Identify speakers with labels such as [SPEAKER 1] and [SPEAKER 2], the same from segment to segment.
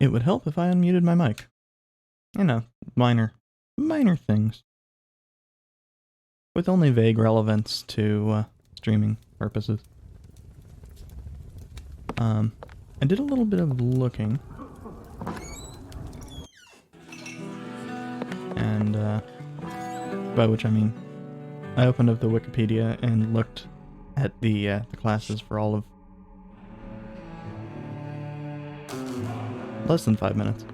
[SPEAKER 1] It would help if I unmuted my mic. You know, minor things. With only vague relevance to streaming purposes. I did a little bit of looking. And, by which I mean, I opened up the Wikipedia and looked at the classes for all of less than 5 minutes.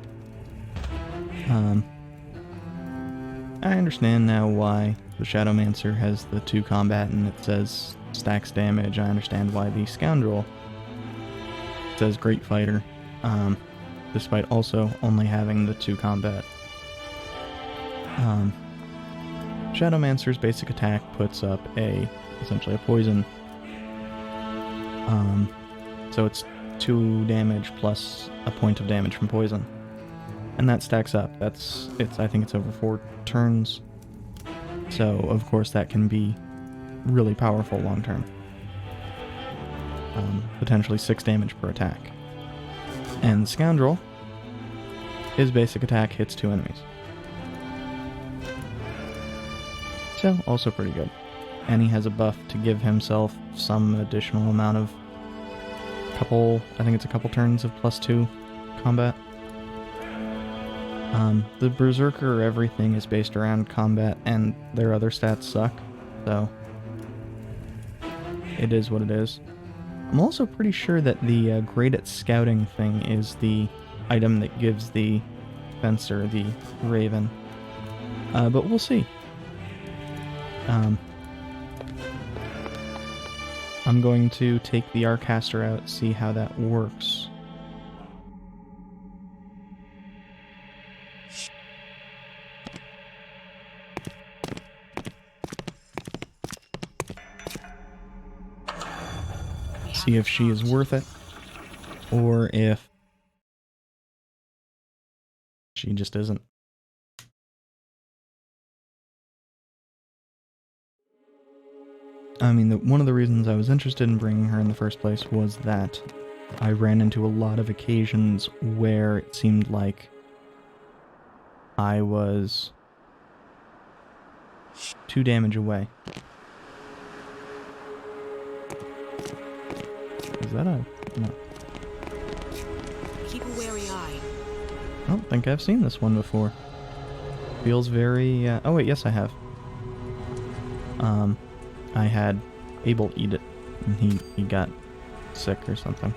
[SPEAKER 1] I understand now why the Shadowmancer has the 2 combat and it says stacks damage. I understand why the Scoundrel says great fighter, despite also only having the 2 combat. Shadowmancer's basic attack puts up essentially a poison. So it's 2 damage plus a point of damage from poison. And that stacks up. I think it's over 4 turns. So, of course, that can be really powerful long term. Potentially 6 damage per attack. And the Scoundrel, his basic attack hits 2 enemies. So, also pretty good. And he has a buff to give himself some additional amount of I think it's a couple turns of +2 combat. The Berserker everything is based around combat, and their other stats suck, so it is what it is. I'm also pretty sure that the great at scouting thing is the item that gives the fencer the raven, but we'll see. I'm going to take the Arcaster out, see how that works. See if she is worth it, or if she just isn't. I mean, one of the reasons I was interested in bringing her in the first place was that I ran into a lot of occasions where it seemed like I was 2 damage away. Is that a... no.
[SPEAKER 2] Keep a wary eye.
[SPEAKER 1] I don't think I've seen this one before. Feels very... oh wait, yes I have. I had Abel eat it, and he got sick or something.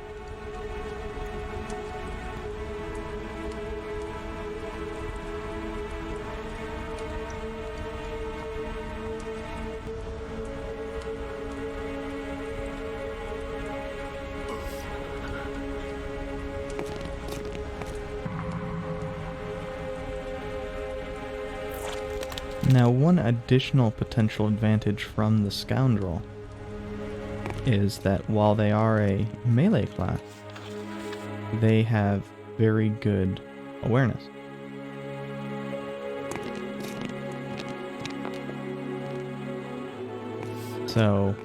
[SPEAKER 1] Now, one additional potential advantage from the Scoundrel is that while they are a melee class, they have very good awareness. So,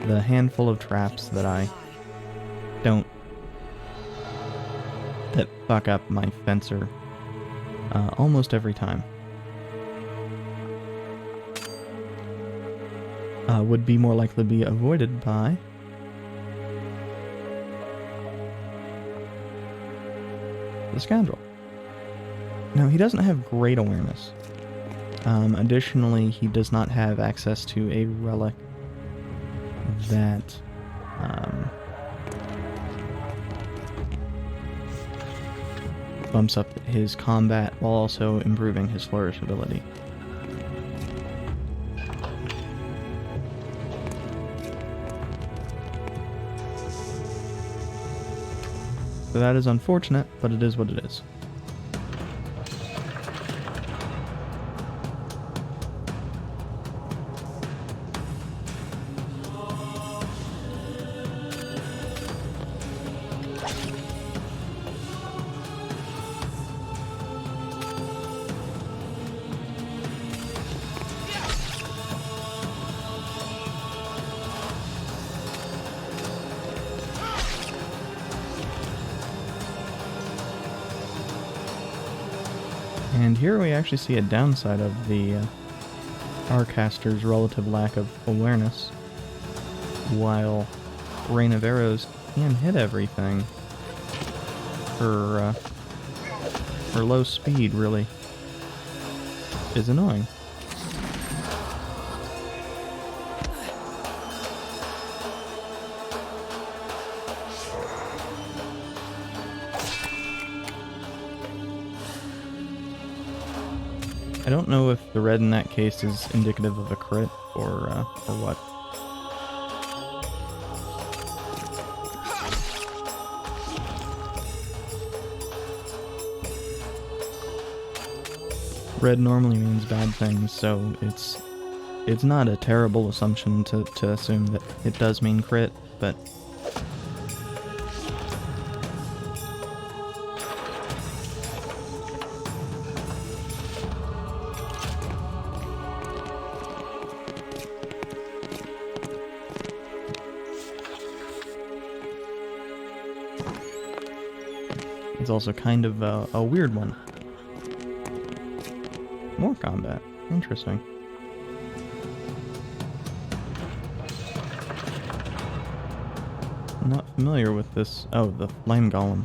[SPEAKER 1] the handful of traps that fuck up my fencer almost every time would be more likely to be avoided by the Scoundrel. Now, he doesn't have great awareness. Additionally, he does not have access to a relic that bumps up his combat while also improving his flourish ability. So that is unfortunate, but it is what it is. And here we actually see a downside of the Arcaster's relative lack of awareness. While Rain of Arrows can hit everything, her low speed really is annoying. I don't know if the red in that case is indicative of a crit or what. Red normally means bad things, so it's not a terrible assumption to assume that it does mean crit, but it's also kind of a weird one. More combat. Interesting. I'm not familiar with this. Oh, the flame golem.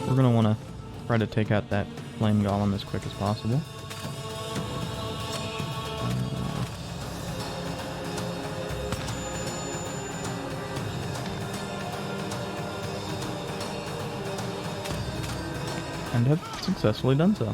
[SPEAKER 1] We're gonna want to try to take out that flame golem as quick as possible. And have successfully done so.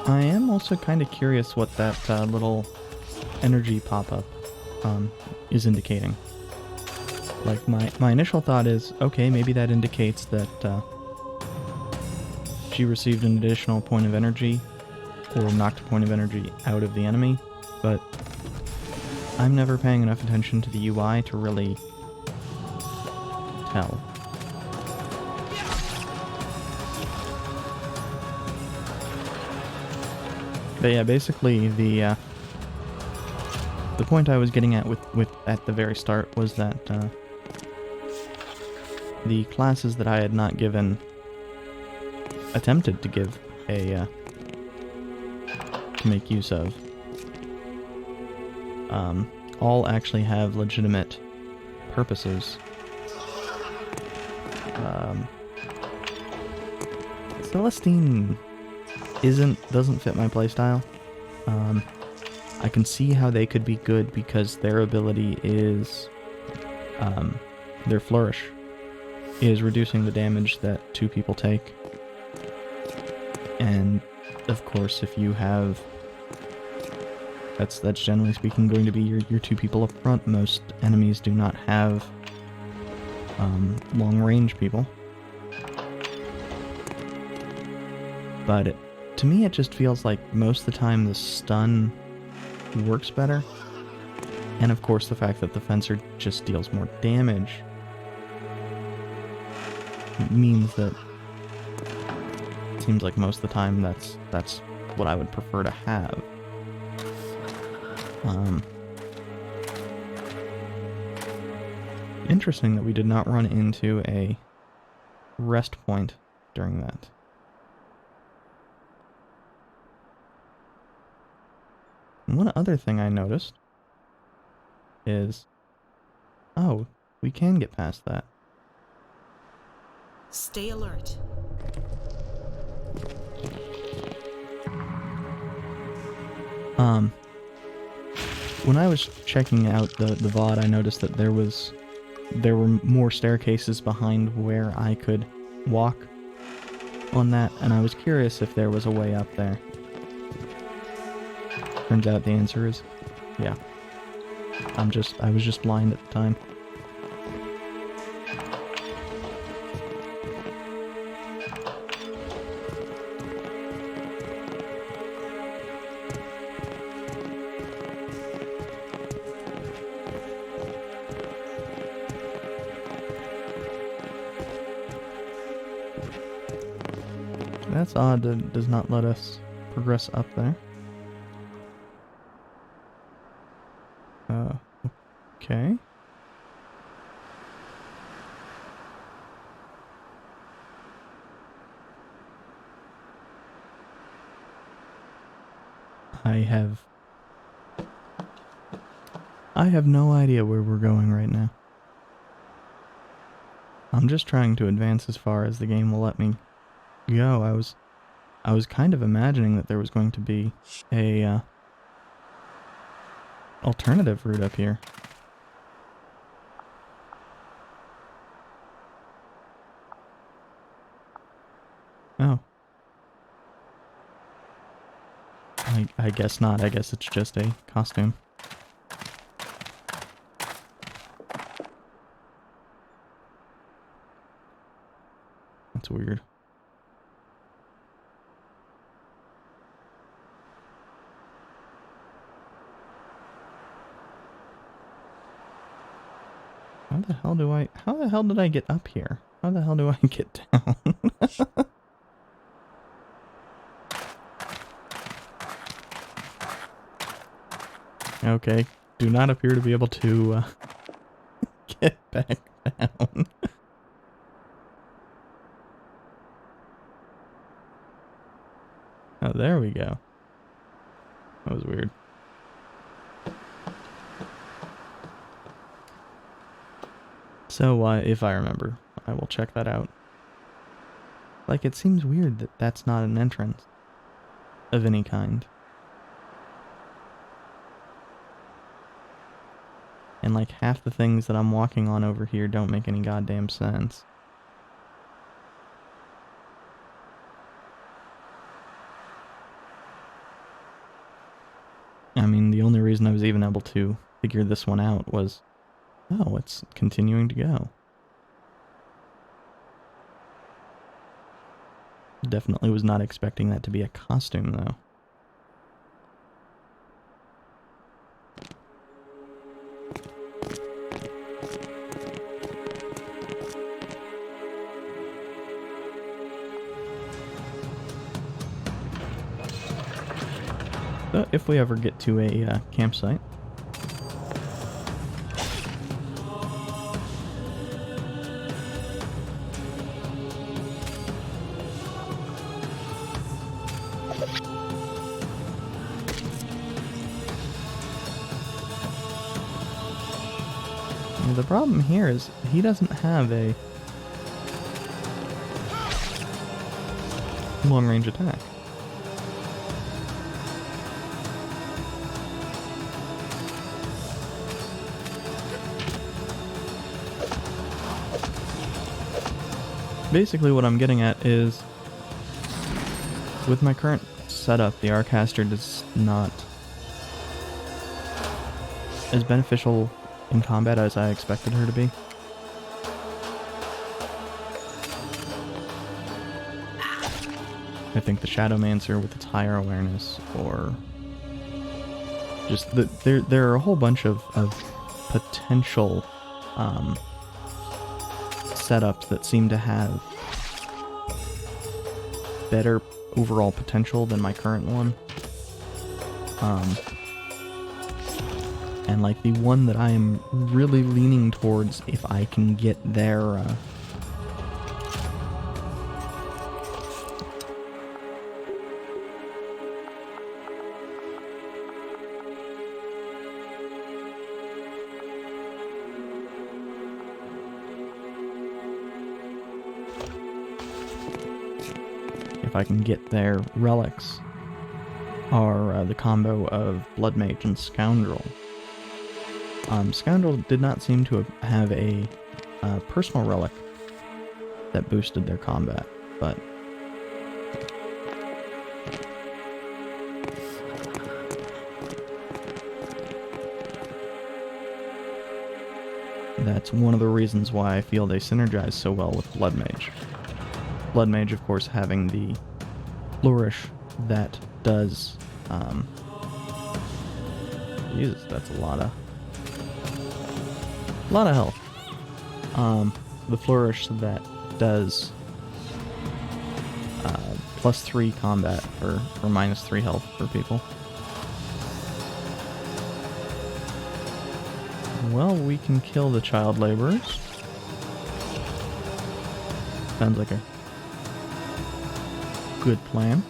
[SPEAKER 1] I am also kind of curious what that little energy pop-up is indicating. Like, my initial thought is, okay, maybe that indicates that she received an additional point of energy, or knocked a point of energy out of the enemy, but I'm never paying enough attention to the UI to really tell. But yeah, basically the point I was getting at with at the very start was that the classes that I had not attempted to give to make use of, all actually have legitimate purposes. Celestine doesn't fit my playstyle. I can see how they could be good because their ability is their flourish is reducing the damage that two people take. And of course, if you have that's generally speaking going to be your two people up front. Most enemies do not have long range people. But to me, it just feels like most of the time the stun works better. And of course, the fact that the fencer just deals more damage means that it seems like most of the time that's what I would prefer to have. Interesting that we did not run into a rest point during that. And one other thing I noticed is, oh, we can get past that.
[SPEAKER 2] Stay alert.
[SPEAKER 1] When I was checking out the VOD, I noticed that there were more staircases behind where I could walk. on that, and I was curious if there was a way up there. Turns out the answer is, yeah. I was just blind at the time. That's odd that it does not let us progress up there. Okay. I have no idea where we're going right now. I'm just trying to advance as far as the game will let me go. I was kind of imagining that there was going to be a alternative route up here. Oh. I guess not. I guess it's just a costume. That's weird. How the hell did I get up here? How the hell do I get down? Okay, do not appear to be able to get back down. Oh, there we go. That was weird. So, if I remember, I will check that out. Like, it seems weird that that's not an entrance of any kind. And like half the things that I'm walking on over here don't make any goddamn sense. I mean, the only reason I was even able to figure this one out was, oh, it's continuing to go. Definitely was not expecting that to be a costume, though. So if we ever get to a campsite, the problem here is he doesn't have a long-range attack. Basically what I'm getting at is, with my current setup, the Arcaster is not as beneficial in combat as I expected her to be. I think the Shadowmancer with its higher awareness, or just there are a whole bunch of potential setups that seem to have better overall potential than my current one. And like the one that I am really leaning towards, if I can get there, if I can get their relics, are the combo of Blood Mage and Scoundrel. Scoundrel did not seem to have a personal relic that boosted their combat, but that's one of the reasons why I feel they synergize so well with Blood Mage. Blood Mage, of course, having the flourish that does, Jesus, that's a lot of health. The flourish that does +3 combat for -3 health for people. Well, we can kill the child laborers. Sounds like a good plan.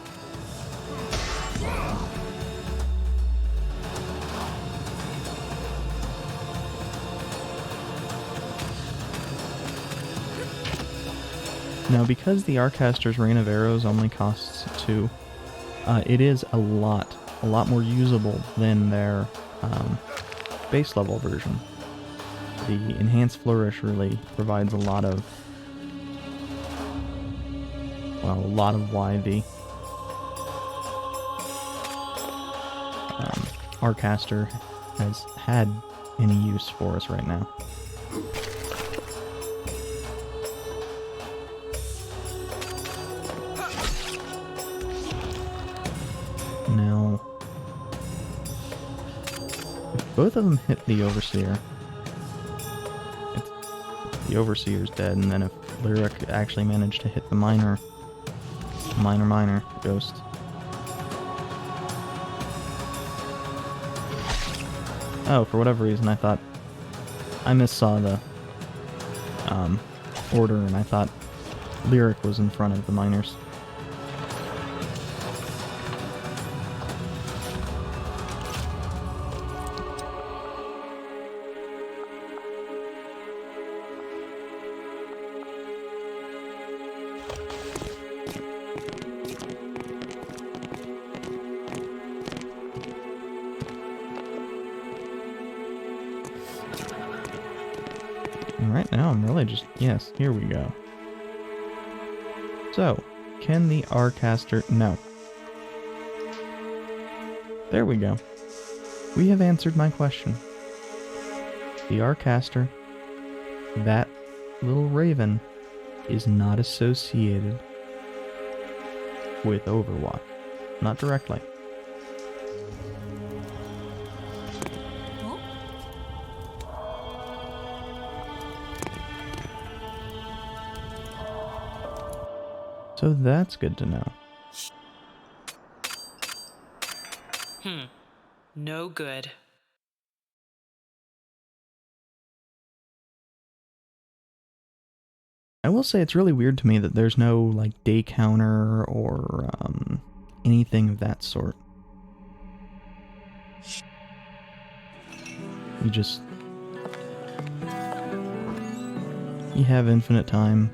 [SPEAKER 1] Now, because the Arcaster's Rain of Arrows only costs 2, it is a lot more usable than their base level version. The Enhanced Flourish really provides a lot of why the Arcaster has had any use for us right now. Now, if both of them hit the Overseer, the Overseer's dead, and then if Lyric actually managed to hit the Minor Ghost. Oh, for whatever reason, I thought I missaw the order, and I thought Lyric was in front of the Miners. Right now, I'm really just... Yes, here we go. So, can the Arcaster... No. There we go. We have answered my question. The Arcaster, that little raven, is not associated with Overwatch. Not directly. So that's good to know.
[SPEAKER 2] No good.
[SPEAKER 1] I will say it's really weird to me that there's no, like, day counter or anything of that sort. You have infinite time.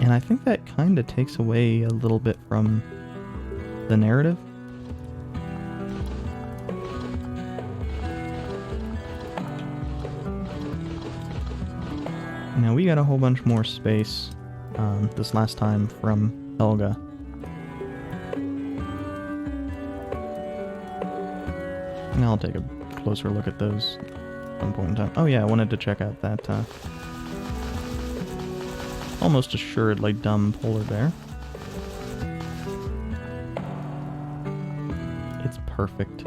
[SPEAKER 1] And I think that kind of takes away a little bit from the narrative. Now, we got a whole bunch more space this last time from Helga. And I'll take a closer look at those at some point in time. Oh yeah, I wanted to check out that almost assuredly dumb polar bear. It's perfect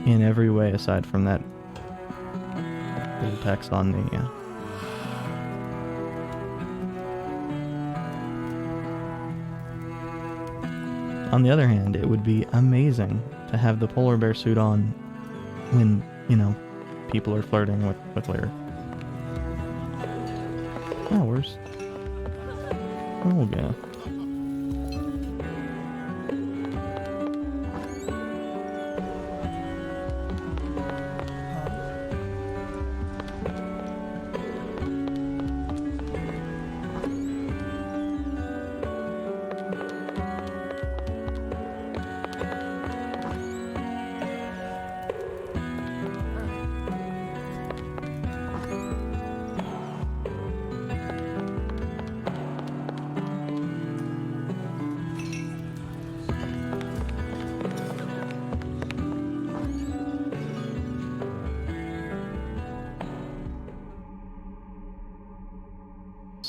[SPEAKER 1] in every way aside from that little text on the On the other hand, it would be amazing to have the polar bear suit on when, you know, people are flirting with Lyric. Oh, where's Olga?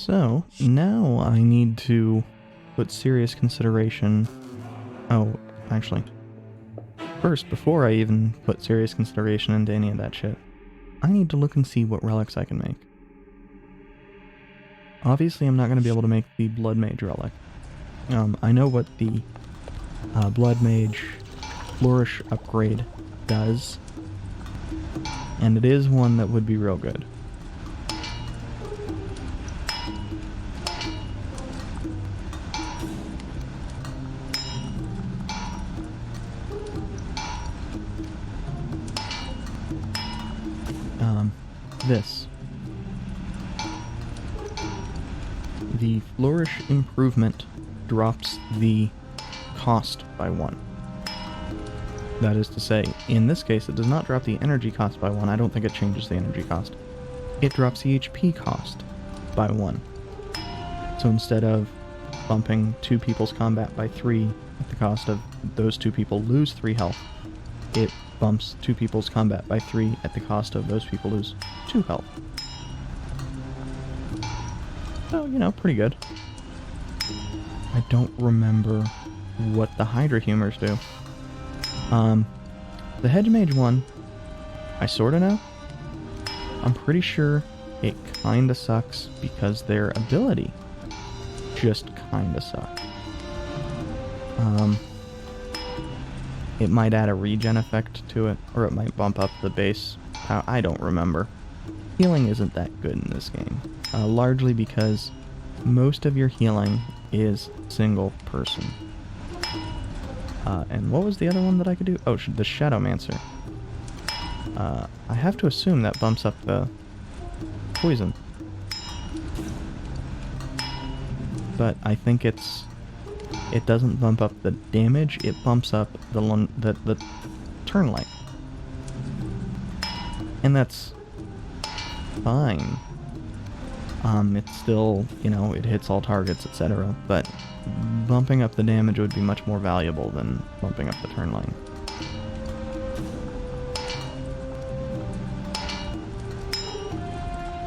[SPEAKER 1] So, now I need to put serious consideration... Oh, actually. First, before I even put serious consideration into any of that shit, I need to look and see what relics I can make. Obviously, I'm not going to be able to make the Blood Mage relic. I know what the Blood Mage Flourish upgrade does, and it is one that would be real good. This. The Flourish improvement drops the cost by 1. That is to say, in this case, it does not drop the energy cost by 1. I don't think it changes the energy cost. It drops the HP cost by 1. So instead of bumping 2 people's combat by 3 at the cost of those 2 people lose 3 health, it bumps 2 people's combat by 3 at the cost of those people lose 2 health. So, you know, pretty good. I don't remember what the Hydra Humors do. The Hedge Mage one, I sorta know. I'm pretty sure it kinda sucks because their ability just kinda sucks. It might add a regen effect to it, or it might bump up the base. I don't remember. Healing isn't that good in this game. Largely because most of your healing is single person. And what was the other one that I could do? Oh, the Shadowmancer. I have to assume that bumps up the poison. But I think it doesn't bump up the damage, it bumps up the turn length. And that's fine. It's still, you know, it hits all targets, etc. But bumping up the damage would be much more valuable than bumping up the turn length.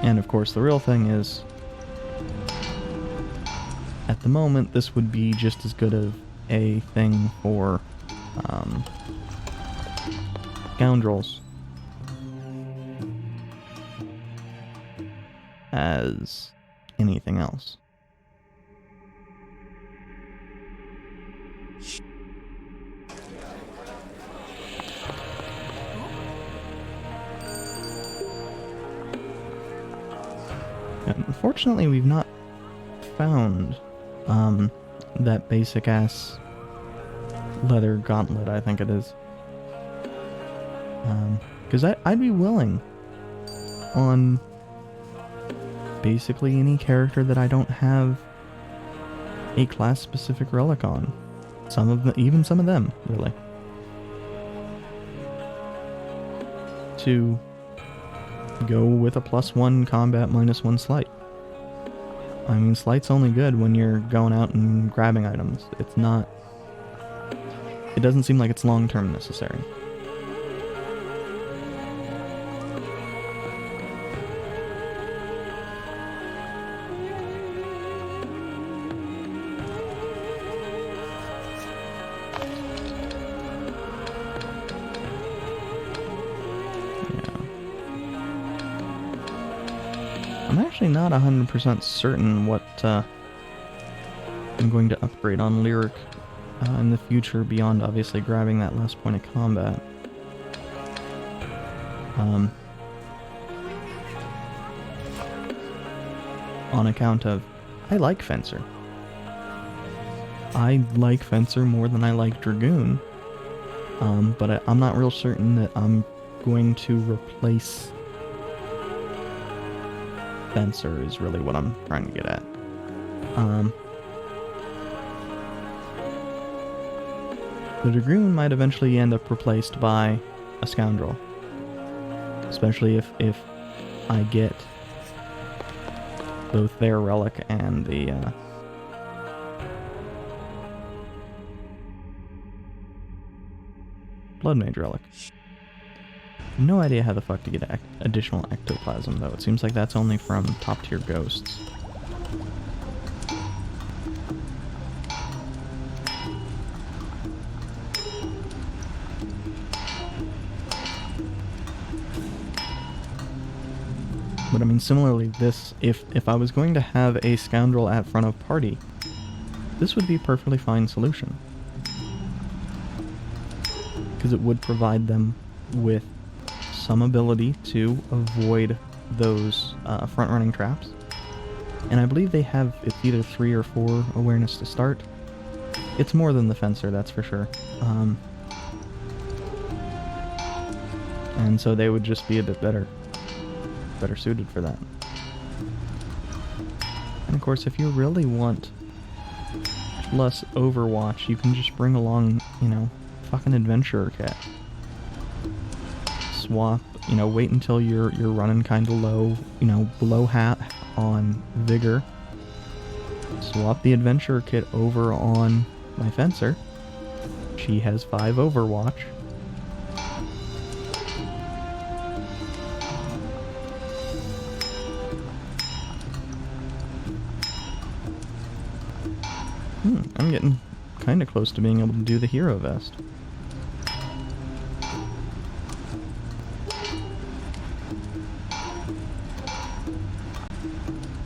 [SPEAKER 1] And of course, the real thing is, at the moment, this would be just as good of a thing for scoundrels as anything else. And unfortunately, we've not found that basic ass leather gauntlet, I think it is. Because I'd be willing on basically any character that I don't have a class specific relic on. Even some of them, really. To go with a +1 combat, -1 sleight. I mean, sleight's only good when you're going out and grabbing items. It's not... It doesn't seem like it's long-term necessary. I'm actually not 100% certain what I'm going to upgrade on Lyric in the future beyond obviously grabbing that last point of combat. On account of, I like Fencer. I like Fencer more than I like Dragoon, but I'm not real certain that I'm going to replace Fencer is really what I'm trying to get at. The Dragoon might eventually end up replaced by a Scoundrel. Especially if I get both their relic and the Blood Mage relic. No idea how the fuck to get additional ectoplasm, though. It seems like that's only from top tier ghosts. But I mean, similarly, this, if I was going to have a scoundrel at front of party, this would be a perfectly fine solution. Because it would provide them with some ability to avoid those front-running traps. And I believe they have, it's either 3 or 4 awareness to start. It's more than the fencer, that's for sure. And so they would just be a bit better suited for that. And of course, if you really want plus Overwatch, you can just bring along, you know, fucking Adventurer Kit. Swap, you know, wait until you're running kind of low, you know, below hat on Vigor. Swap the Adventurer Kit over on my Fencer. She has 5 Overwatch. I'm getting kind of close to being able to do the Hero Vest.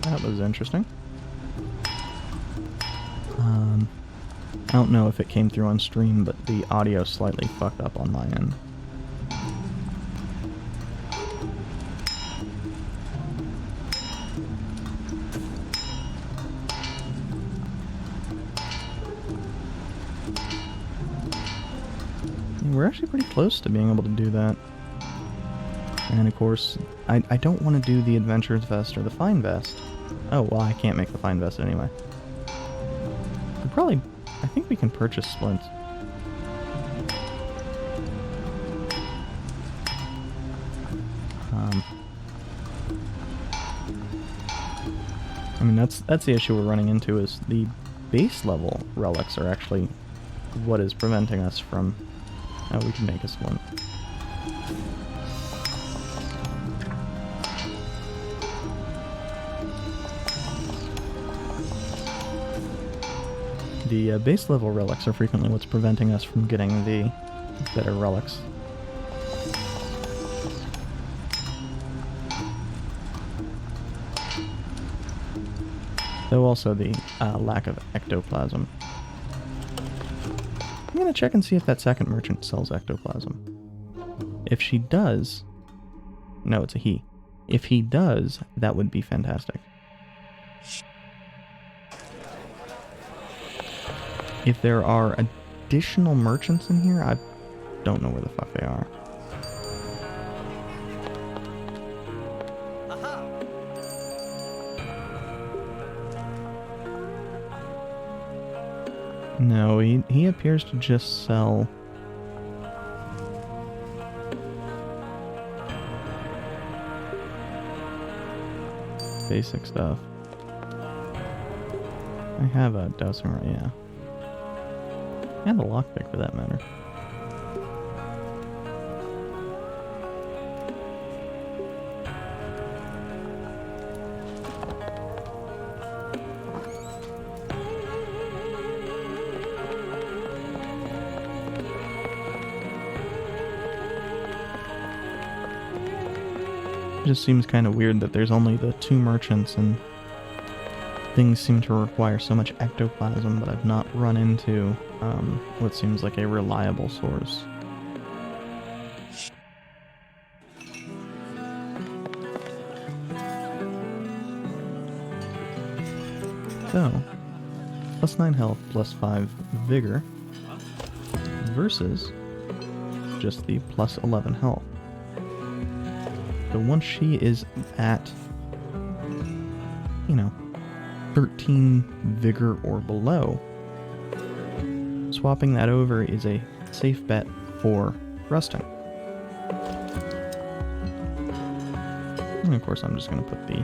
[SPEAKER 1] That was interesting. I don't know if it came through on stream, but the audio slightly fucked up on my end. We're actually pretty close to being able to do that. And of course, I don't want to do the Adventurer's Vest or the Fine Vest. Oh, well, I can't make the Fine Vest anyway. I think we can purchase splints. I mean, that's the issue we're running into, is the base level relics are actually what is preventing us from... Oh, we can make a splint. The base level relics are frequently what's preventing us from getting the better relics. Though also the lack of ectoplasm. I'm gonna check and see if that second merchant sells ectoplasm. If she does... No, it's a he. If he does, that would be fantastic. If there are additional merchants in here, I don't know where the fuck they are. No, he appears to just sell... basic stuff. I have a dowsing rod, yeah. And a lockpick, for that matter. It just seems kind of weird that there's only the 2 merchants and things seem to require so much ectoplasm, but I've not run into what seems like a reliable source. So, plus 9 health, plus 5 vigor, versus just the plus 11 health. So once she is at, you know, 13 vigor or below, swapping that over is a safe bet for rusting. And of course I'm just going to put the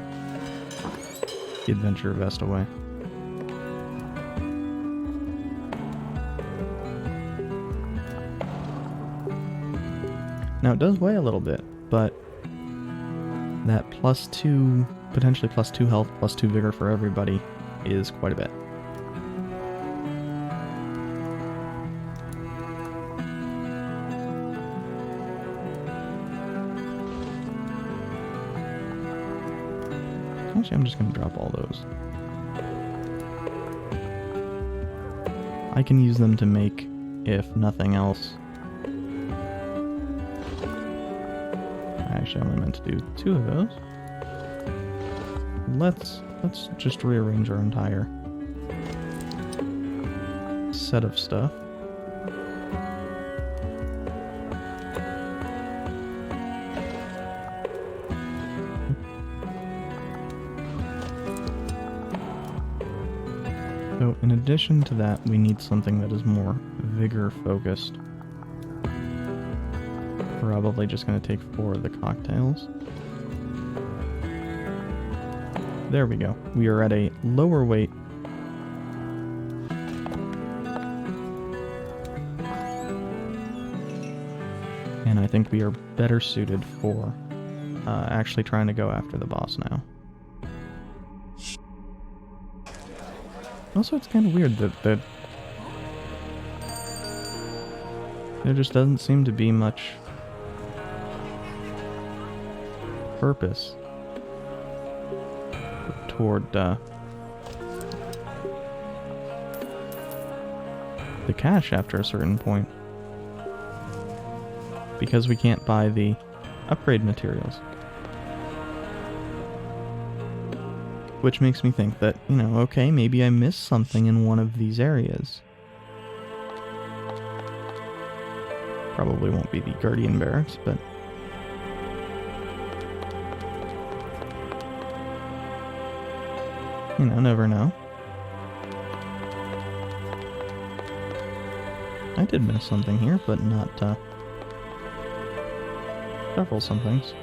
[SPEAKER 1] adventure vest away. Now it does weigh a little bit, but that plus 2 potentially plus 2 health, plus 2 vigor for everybody is quite a bit. Actually, I'm just going to drop all those. I can use them to make, if nothing else. Actually, I only meant to do 2 of those. Let's just rearrange our entire set of stuff. So in addition to that, we need something that is more vigor focused. Probably just going to take 4 of the cocktails. There we go. We are at a lower weight. And I think we are better suited for actually trying to go after the boss now. Also, it's kind of weird that there just doesn't seem to be much purpose toward the cash after a certain point, because we can't buy the upgrade materials. Which makes me think that, you know, okay, maybe I missed something in one of these areas. Probably won't be the Guardian Barracks, but... you know, never know. I did miss something here, but not, several somethings.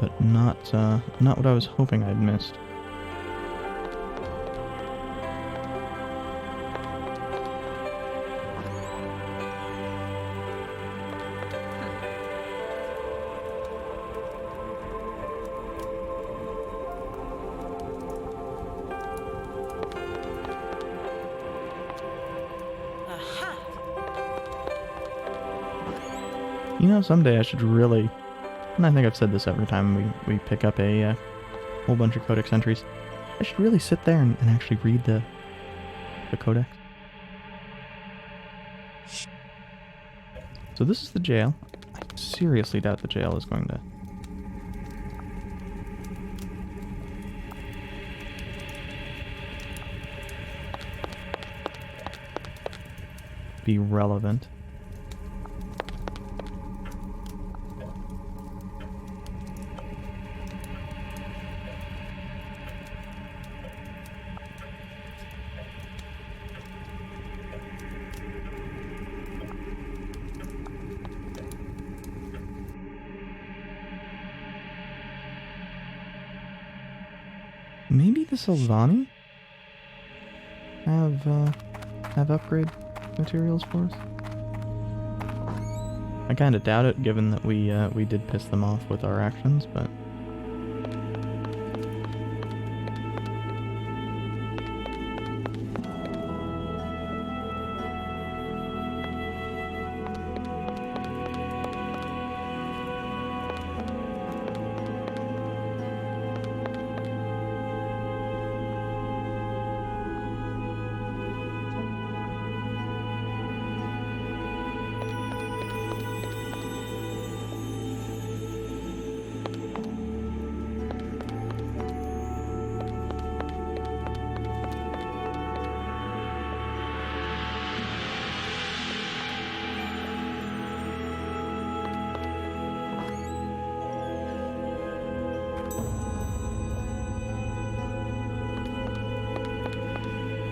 [SPEAKER 1] But not what I was hoping I'd missed. You know, someday I should really, and I think I've said this every time we pick up a whole bunch of codex entries, I should really sit there and actually read the codex. So this is the jail. I seriously doubt the jail is going to be relevant. Maybe the Sylvani have upgrade materials for us. I kind of doubt it, given that we did piss them off with our actions, but.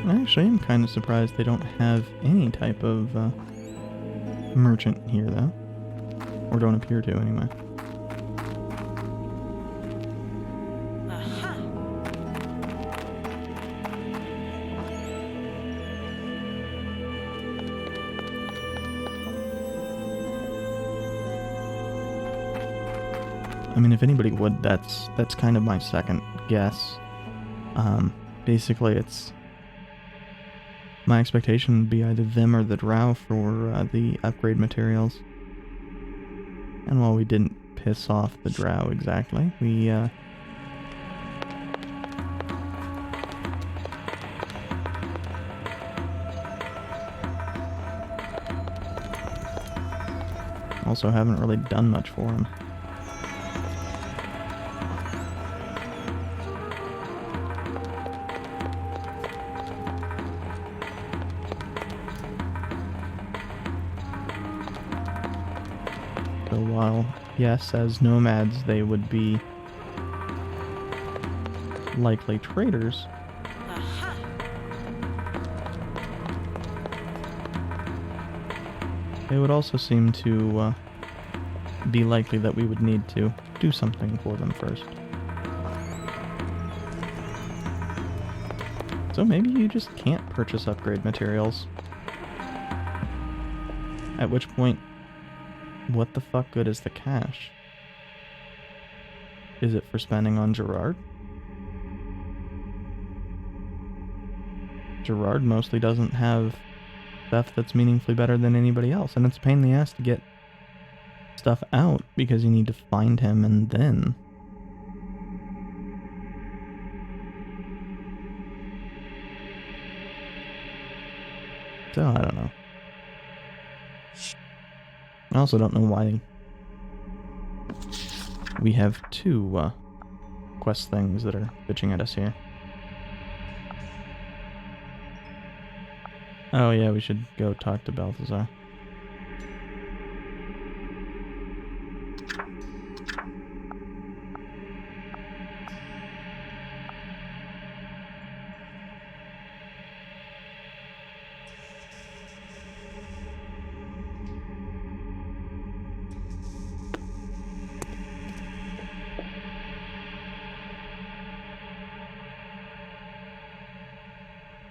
[SPEAKER 1] Actually, I'm kind of surprised they don't have any type of merchant here, though. Or don't appear to, anyway. I mean, if anybody would, that's kind of my second guess. Basically, it's my expectation would be either them or the drow for the upgrade materials. And while we didn't piss off the drow exactly, we also haven't really done much for him. So while, yes, as nomads they would be likely traders, it would also seem to be likely that we would need to do something for them first. So maybe you just can't purchase upgrade materials. At which point, what the fuck good is the cash? Is it for spending on Gerard? Gerard mostly doesn't have stuff that's meaningfully better than anybody else, and it's a pain in the ass to get stuff out because you need to find him and then... So, I don't know. I also don't know why we have two quest things that are bitching at us here. Oh yeah, we should go talk to Balthazar.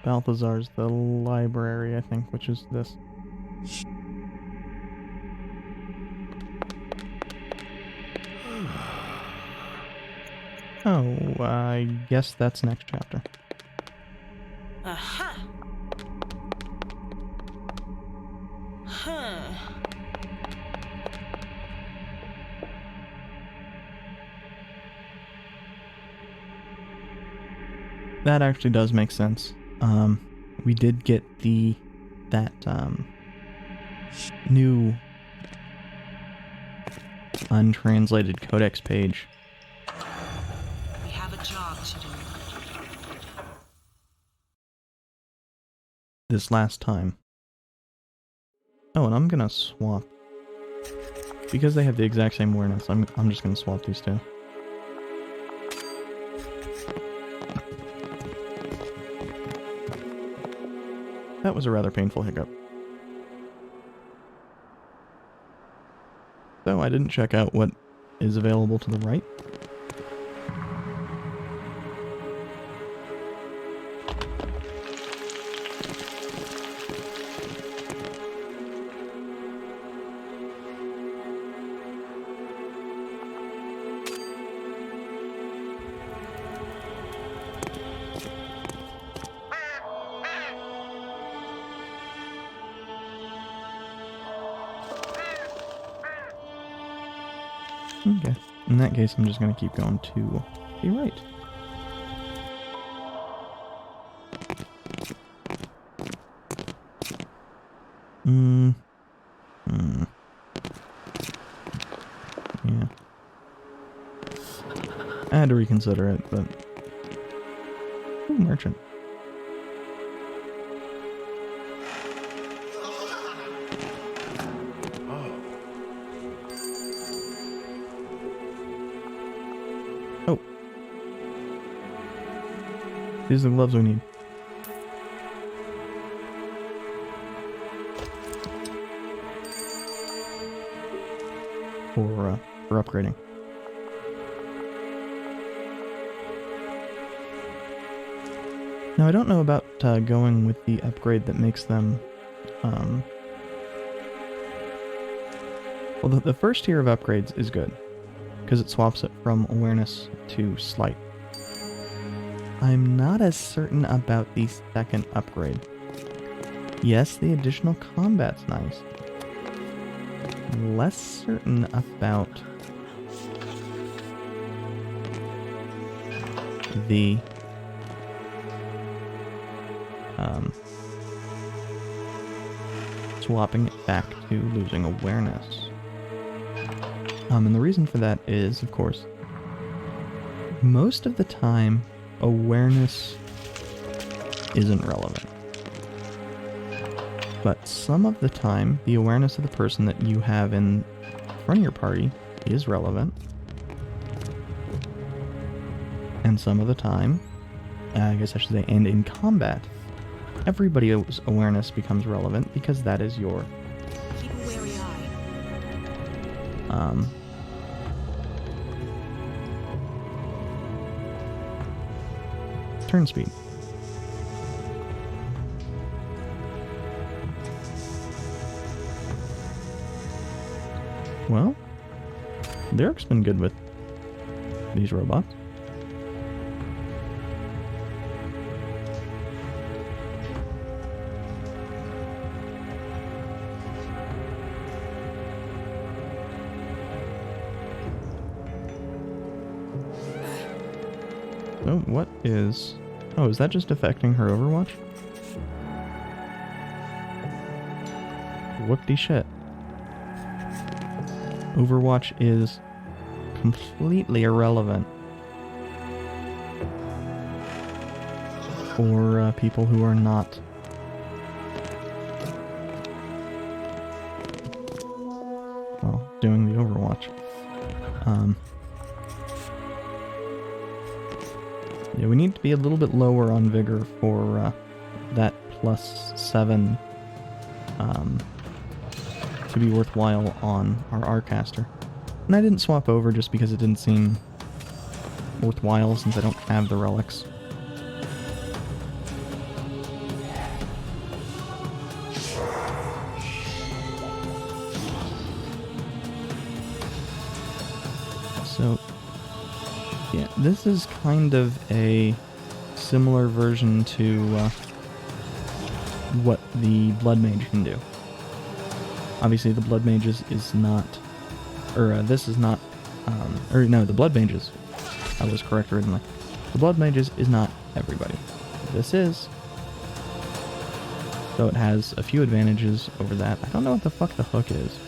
[SPEAKER 1] Balthazar's the library, I think, which is this. Oh, I guess that's next chapter.
[SPEAKER 2] Aha! Huh.
[SPEAKER 1] That actually does make sense. We did get that new untranslated codex page.
[SPEAKER 2] We have a job to do.
[SPEAKER 1] This last time. Oh, and I'm gonna swap. Because they have the exact same awareness, I'm just gonna swap these two. That was a rather painful hiccup. So I didn't check out what is available to the right. Okay. In that case, I'm just going to keep going to the right. Yeah. I had to reconsider it, but... Ooh, merchant. Oh. These are the gloves we need. For upgrading. Now, I don't know about going with the upgrade that makes them... Well, the first tier of upgrades is good. because it swaps it from awareness to sleight. I'm not as certain about the second upgrade. Yes, the additional combat's nice. Less certain about the swapping it back to losing awareness. And the reason for that is, of course, most of the time, awareness isn't relevant. But some of the time, the awareness of the person that you have in front of your party is relevant. And some of the time, I guess I should say, and in combat, everybody's awareness becomes relevant because that is your
[SPEAKER 2] Keep a wary eye.
[SPEAKER 1] Turn speed. Well, Lyric's been good with these robots. Oh, what is... Oh, is that just affecting her Overwatch? Whoop-de shit. Overwatch is completely irrelevant for people who are not doing the Overwatch. Yeah, we need to be a little bit lower on Vigor for that +7 to be worthwhile on our R-caster. And I didn't swap over just because it didn't seem worthwhile since I don't have the relics. So, yeah, this is kind of a similar version to what the Blood Mage can do. Obviously, the Blood Mage is not, or this is not, or no, the Blood Mages, I was correct originally. The Blood Mages is not everybody. This is. So it has a few advantages over that. I don't know what the fuck the hook is.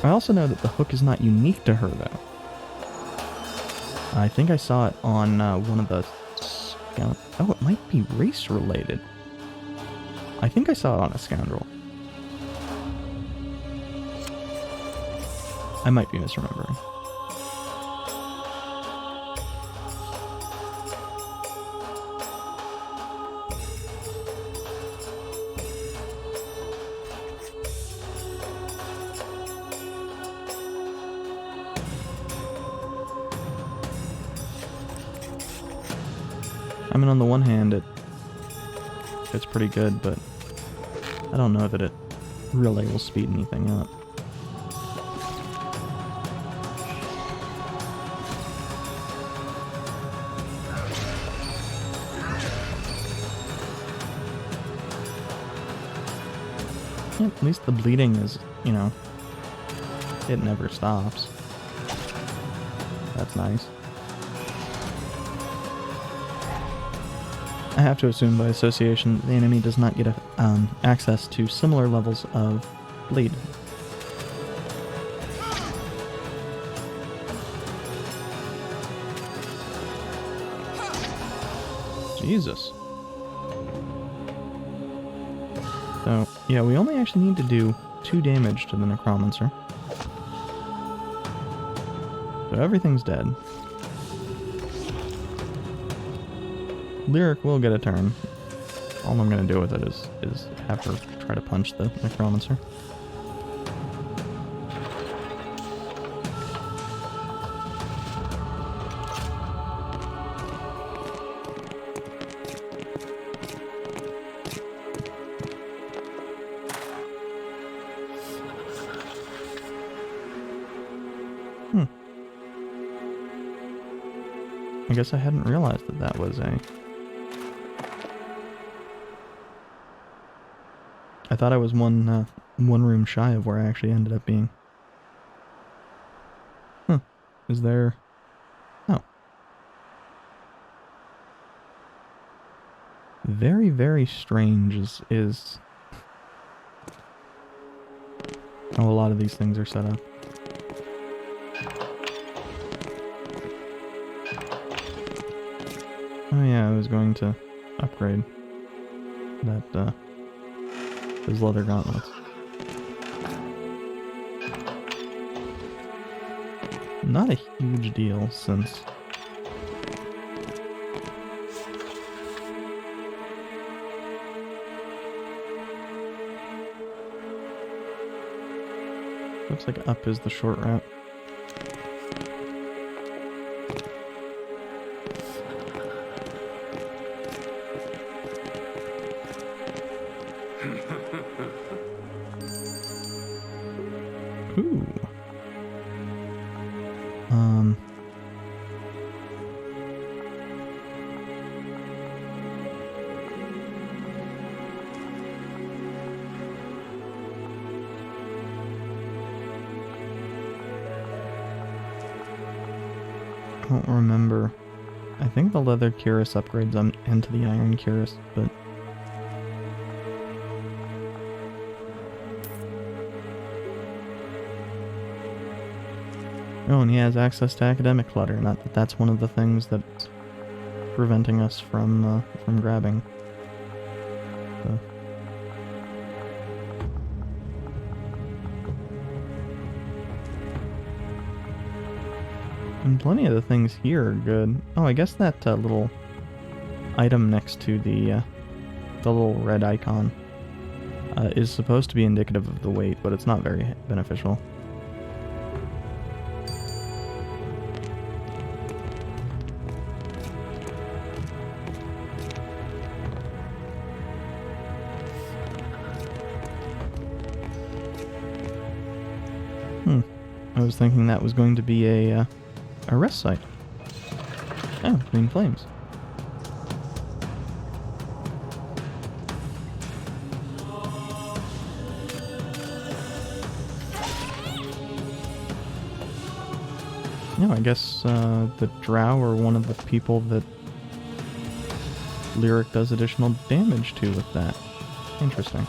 [SPEAKER 1] I also know that the hook is not unique to her, though. I think I saw it on one of the scout... Oh, it might be race-related. I think I saw it on a scoundrel. I might be misremembering. I mean, on the one hand, it's pretty good, but I don't know that it really will speed anything up. Yeah, at least the bleeding is, you know, it never stops. That's nice. I have to assume by association the enemy does not get access to similar levels of bleed. Jesus. So, yeah, we only actually need to do 2 damage to the Necromancer. So everything's dead. Lyric will get a turn. All I'm gonna do with it is have her try to punch the Necromancer. I guess I hadn't realized that that was a... I thought I was one room shy of where I actually ended up being. Huh. Is there... Oh. Very, very strange is how a lot of these things are set up. Oh yeah, I was going to upgrade that, those leather gauntlets. Not a huge deal, since... Looks like up is the short route. Ooh. I don't remember. I think the leather cuirass upgrades into the iron cuirass, but... Oh, and he has access to academic clutter. Not that that's one of the things that's preventing us from grabbing. So. And plenty of the things here are good. Oh, I guess that little item next to the little red icon is supposed to be indicative of the weight, but it's not very beneficial. I was thinking that was going to be a rest site. Oh, green flames. No, I guess the drow are one of the people that Lyric does additional damage to with that. Interesting.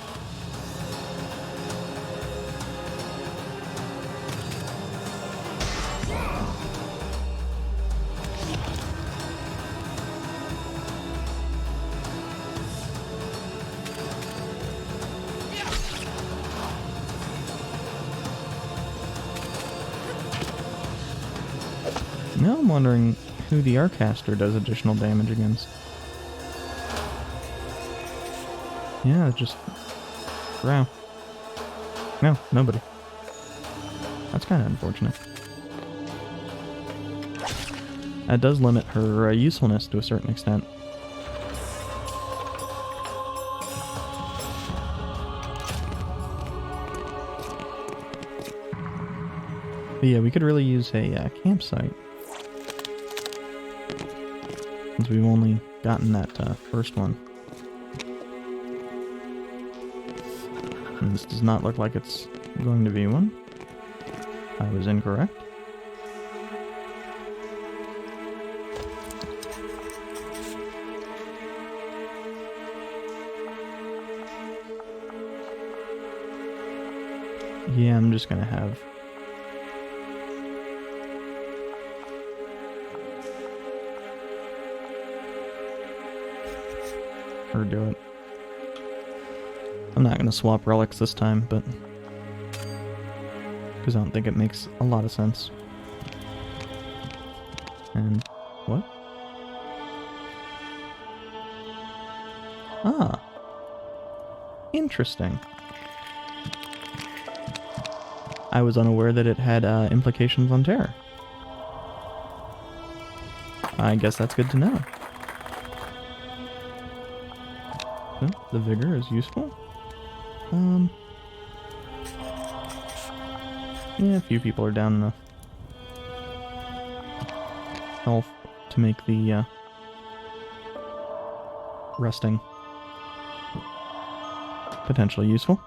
[SPEAKER 1] Now I'm wondering who the Arcaster does additional damage against. Yeah, just... Drow. No, nobody. That's kind of unfortunate. That does limit her usefulness to a certain extent. But yeah, we could really use a campsite. Since we've only gotten that first one. And this does not look like it's going to be one. I was incorrect. Yeah, I'm just gonna have... her do it. I'm not gonna swap relics this time, but... because I don't think it makes a lot of sense. And... what? Ah. Interesting. I was unaware that it had implications on terror. I guess that's good to know. So, the vigor is useful. Yeah, a few people are down enough. Health to make the resting potentially useful.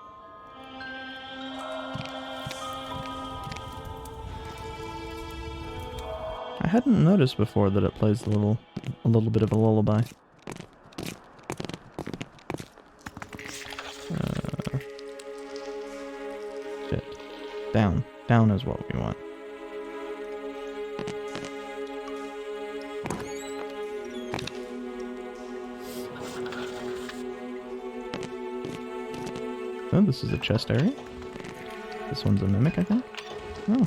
[SPEAKER 1] I hadn't noticed before that it plays a little bit of a lullaby. Shit. Down. Down is what we want. Oh, this is a chest area. This one's a mimic, I think. Oh.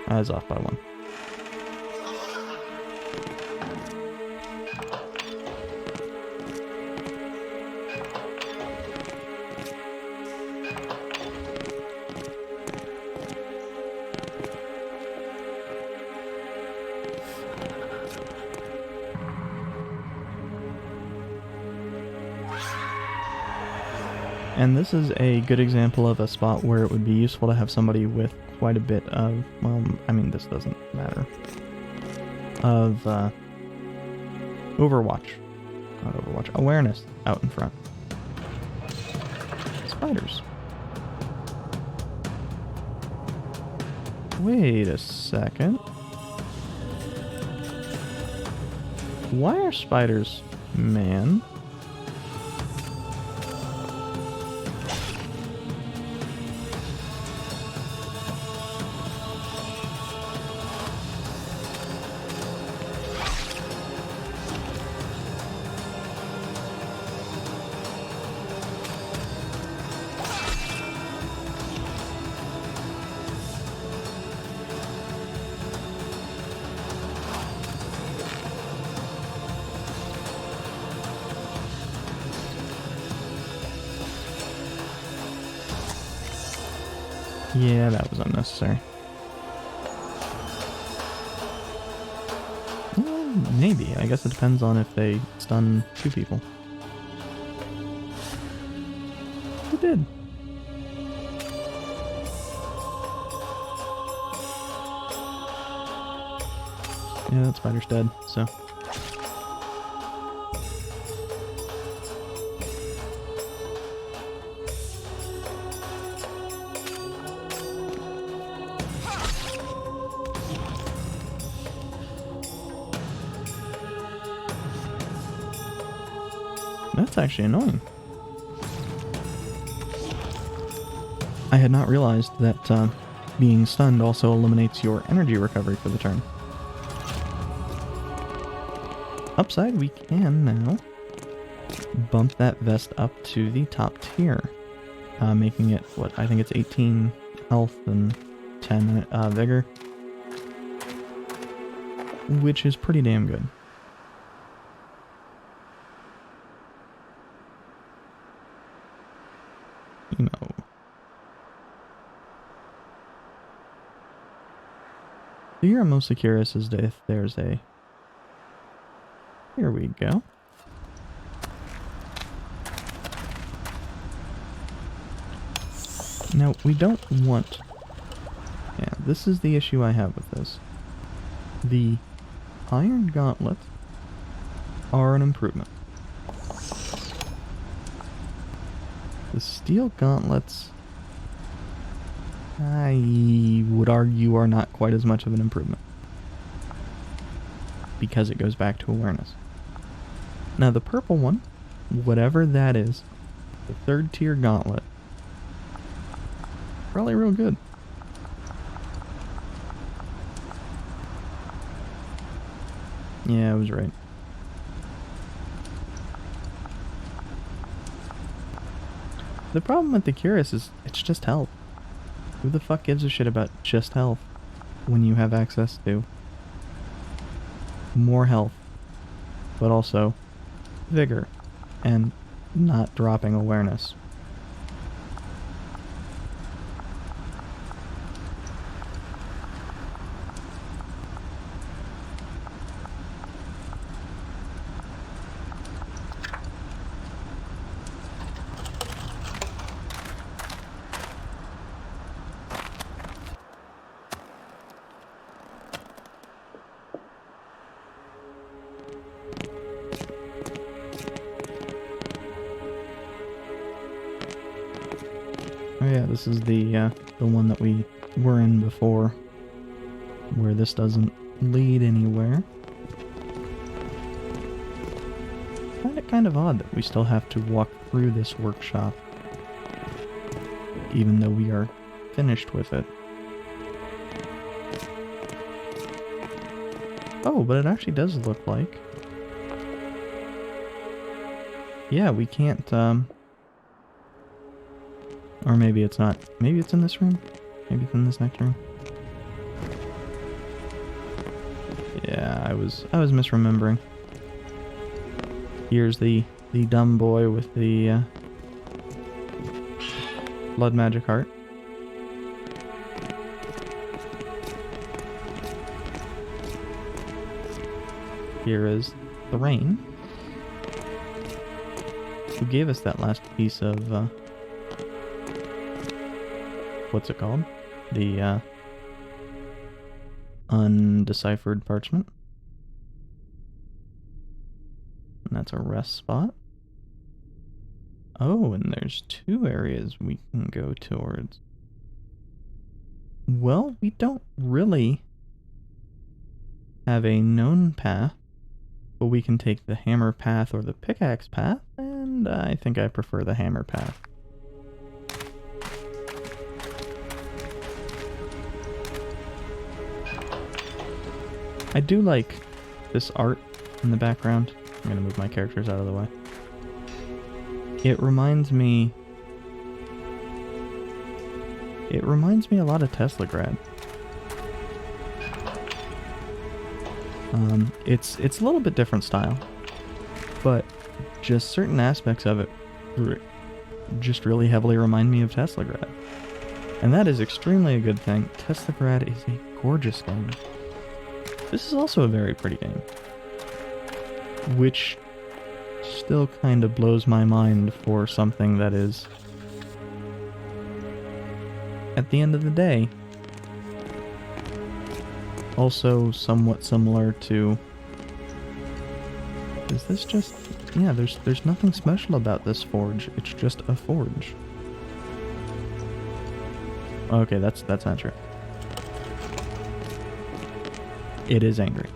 [SPEAKER 1] I was off by one. And this is a good example of a spot where it would be useful to have somebody with quite a bit of, well, I mean, this doesn't matter, of Overwatch. Not Overwatch. Awareness out in front. Spiders. Wait a second. Why are spiders man? Yeah, that was unnecessary. Well, maybe. I guess it depends on if they stun two people. It did. Yeah, that spider's dead, so... That's actually annoying. I had not realized that being stunned also eliminates your energy recovery for the turn. Upside, we can now bump that vest up to the top tier, making it, what, I think it's 18 health and 10 vigor, which is pretty damn good. You know. Here I'm mostly curious as to if there's a... Here we go. Now, we don't want... Yeah, this is the issue I have with this. The iron gauntlets are an improvement. The steel gauntlets, I would argue, are not quite as much of an improvement. Because it goes back to awareness. Now the purple one, whatever that is, the third tier gauntlet, probably real good. Yeah, I was right. The problem with the Curious is it's just health. Who the fuck gives a shit about just health when you have access to more health, but also vigor and not dropping awareness? this is the one that we were in before, where this doesn't lead anywhere. I find it kind of odd that we still have to walk through this workshop, even though we are finished with it. Oh, but it actually does look like... Yeah, we can't, or maybe it's not. Maybe it's in this room? Maybe it's in this next room? Yeah, I was misremembering. Here's the dumb boy with the, blood magic heart. Here is the rain, who gave us that last piece of, what's it called? The, undeciphered parchment. And that's a rest spot. Oh, and there's 2 areas we can go towards. Well, we don't really have a known path, but we can take the hammer path or the pickaxe path, and I think I prefer the hammer path. I do like this art in the background. I'm gonna move my characters out of the way. It reminds me a lot of Teslagrad. It's a little bit different style, but just certain aspects of it just really heavily remind me of Teslagrad. And that is extremely a good thing. Teslagrad is a gorgeous game. This is also a very pretty game, which still kind of blows my mind for something that is, at the end of the day, also somewhat similar to... Is this just... Yeah, there's nothing special about this forge. It's just a forge. Okay, that's not true. It is angry.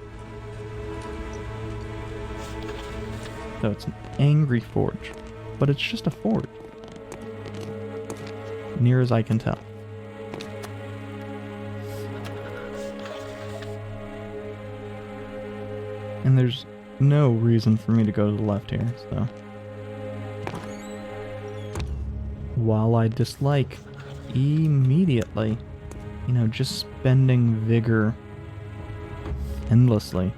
[SPEAKER 1] So it's an angry forge, but it's just a forge. Near as I can tell. And there's no reason for me to go to the left here, so... While I dislike immediately, you know, just spending vigor endlessly.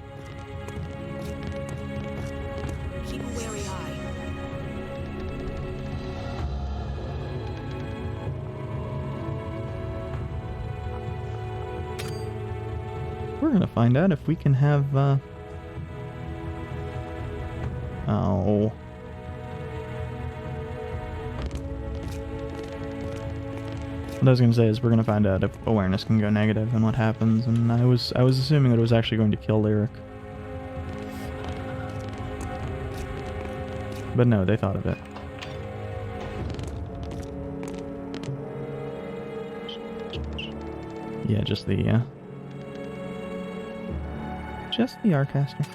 [SPEAKER 2] Keep a wary eye.
[SPEAKER 1] We're gonna find out if we can have, Oh. What I was gonna say is we're gonna find out if awareness can go negative and what happens, and I was assuming that it was actually going to kill Lyric. But no, they thought of it. Yeah, just the Arcaster.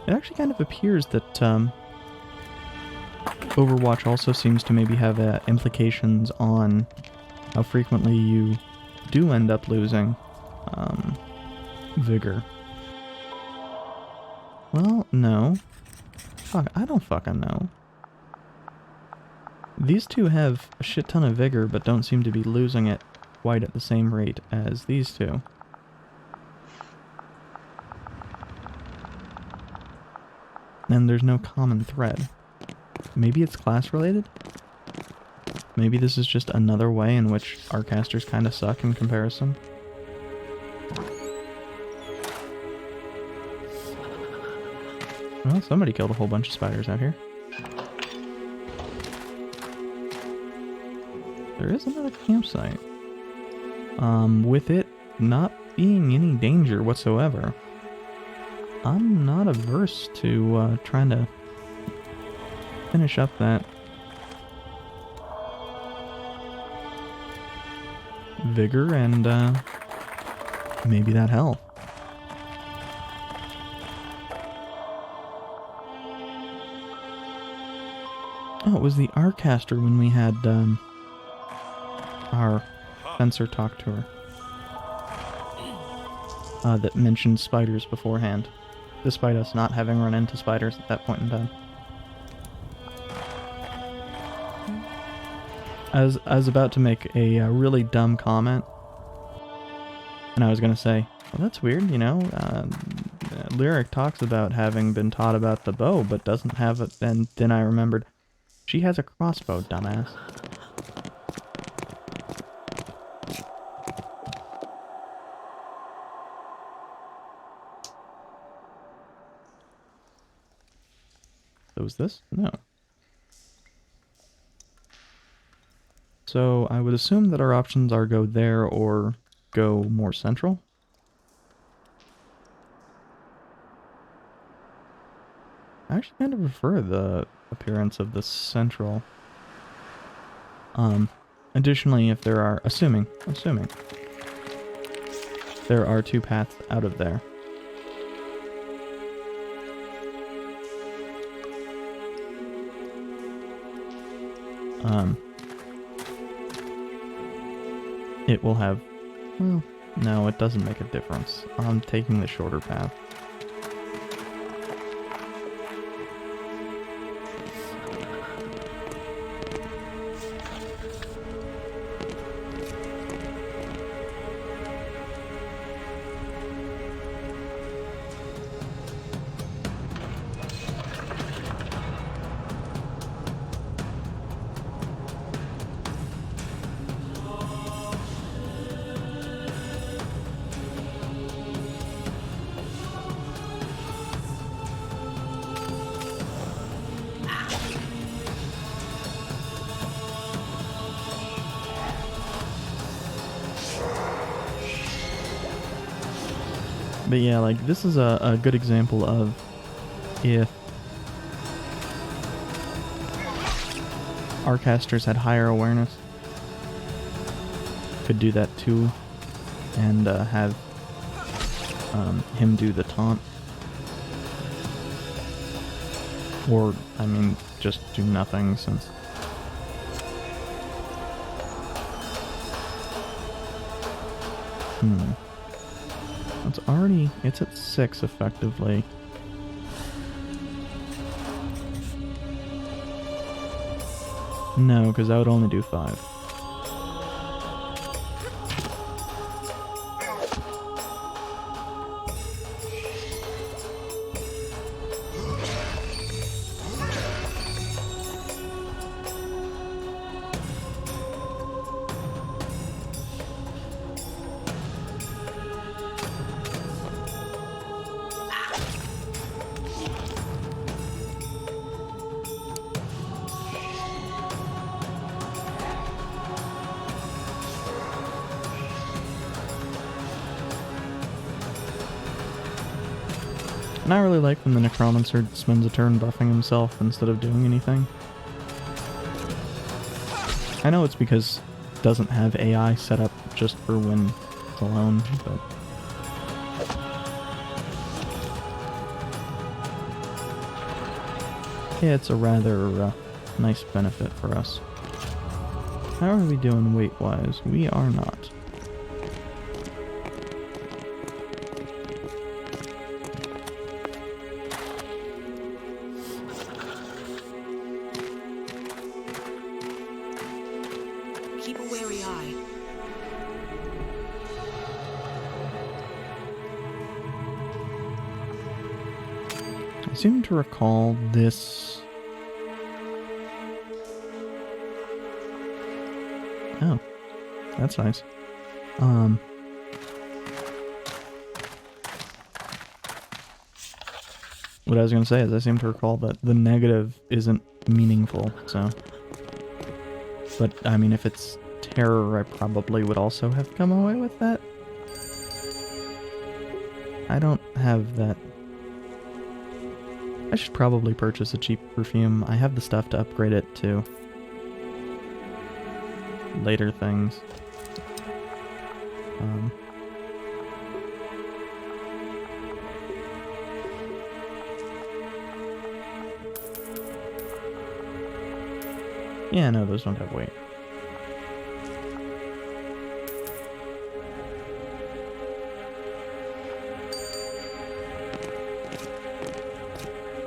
[SPEAKER 1] It actually kind of appears that, Overwatch also seems to maybe have implications on how frequently you do end up losing vigor. Well, no. Fuck, I don't fucking know. These two have a shit ton of vigor, but don't seem to be losing it quite at the same rate as these two. And there's no common thread. Maybe it's class related? Maybe this is just another way in which Arcasters kind of suck in comparison? Well, somebody killed a whole bunch of spiders out here. There is another campsite. With it not being any danger whatsoever, I'm not averse to trying to finish up that vigor and maybe that health. Oh, it was the Arcaster when we had our Spencer talk to her. That mentioned spiders beforehand, despite us not having run into spiders at that point in time. I was about to make a really dumb comment, and I was going to say, well, that's weird, you know, Lyric talks about having been taught about the bow, but doesn't have it, and then I remembered, she has a crossbow, dumbass. So is this? No. So I would assume that our options are go there or go more central. I actually kind of prefer the appearance of the central. Additionally, if there are, assuming, there are two paths out of there. It will have, well, no, it doesn't make a difference. I'm taking the shorter path. But yeah, like, this is a good example of if our casters had higher awareness, could do that too, and have him do the taunt. Or, I mean, just do nothing, since... It's already... it's at 6, effectively. No, because I would only do 5. And I really like when the Necromancer spends a turn buffing himself instead of doing anything. I know it's because it doesn't have AI set up just for when it's alone, but... yeah, it's a rather nice benefit for us. How are we doing weight-wise? We are not.
[SPEAKER 2] Keep a wary eye.
[SPEAKER 1] I seem to recall this... oh, that's nice. What I was going to say is I seem to recall that the negative isn't meaningful, so... but, I mean, if it's terror, I probably would also have come away with that. I don't have that... I should probably purchase a cheap perfume. I have the stuff to upgrade it to later things. Yeah, no, those don't have weight.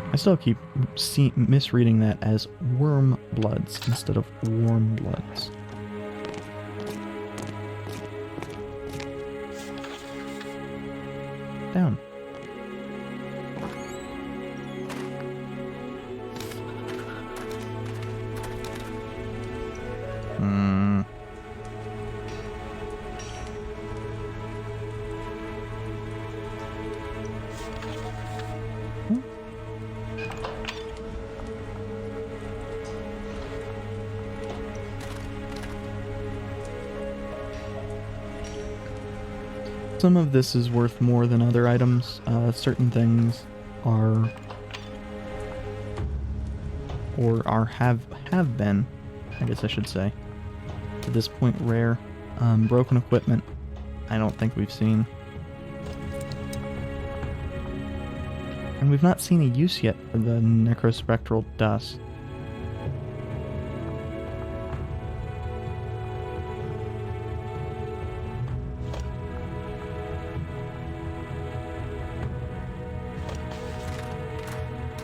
[SPEAKER 1] I still keep misreading that as worm bloods instead of warm bloods. Down. Some of this is worth more than other items. Certain things are, or have been, I guess I should say, to this point rare. Broken equipment, I don't think we've seen. And we've not seen a use yet for the necrospectral dust.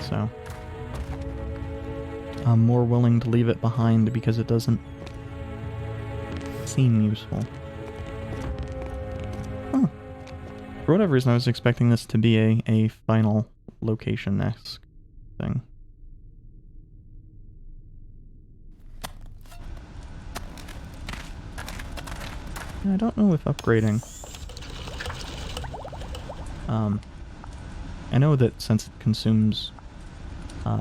[SPEAKER 1] So I'm more willing to leave it behind because it doesn't seem useful. Huh. For whatever reason, I was expecting this to be a final location-esque thing. I don't know if upgrading... I know that since it consumes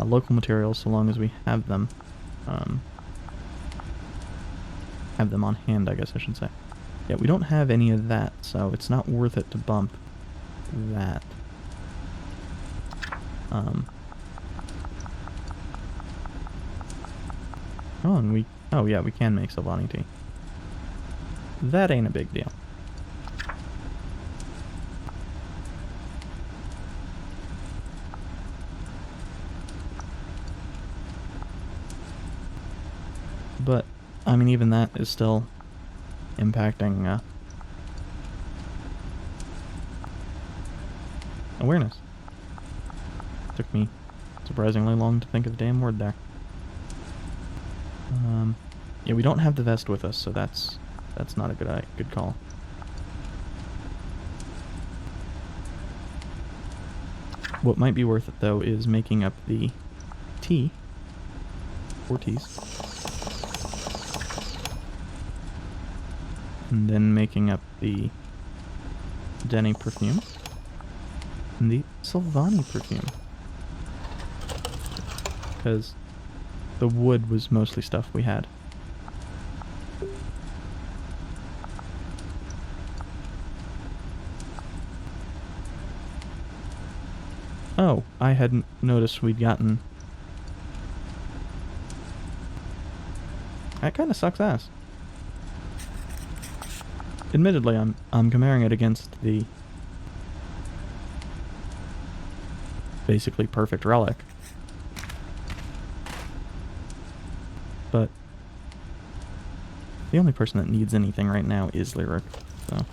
[SPEAKER 1] local materials, so long as we have them on hand, I guess I should say. Yeah, we don't have any of that, so it's not worth it to bump that. Oh, and oh yeah, we can make Sylvani tea. That ain't a big deal. But, I mean, even that is still impacting awareness. Took me surprisingly long to think of the damn word there. Yeah, we don't have the vest with us, so that's not a good call. What might be worth it, though, is making up the tea. 4 teas. And then making up the Denny perfume. And the Sylvani perfume. Because the wood was mostly stuff we had. Oh, I hadn't noticed we'd gotten... That kind of sucks ass. Admittedly, I'm comparing it against the basically perfect relic. But the only person that needs anything right now is Lyric, so...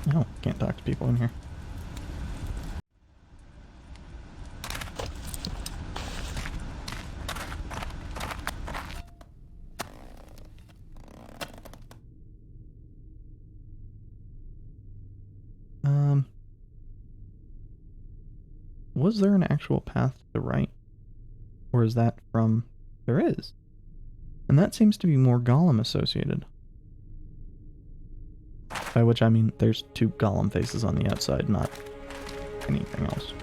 [SPEAKER 1] No, can't talk to people in here. Was there an actual path to the right? Or is that from... There is. And that seems to be more golem associated. By which I mean there's 2 golem faces on the outside, not anything else.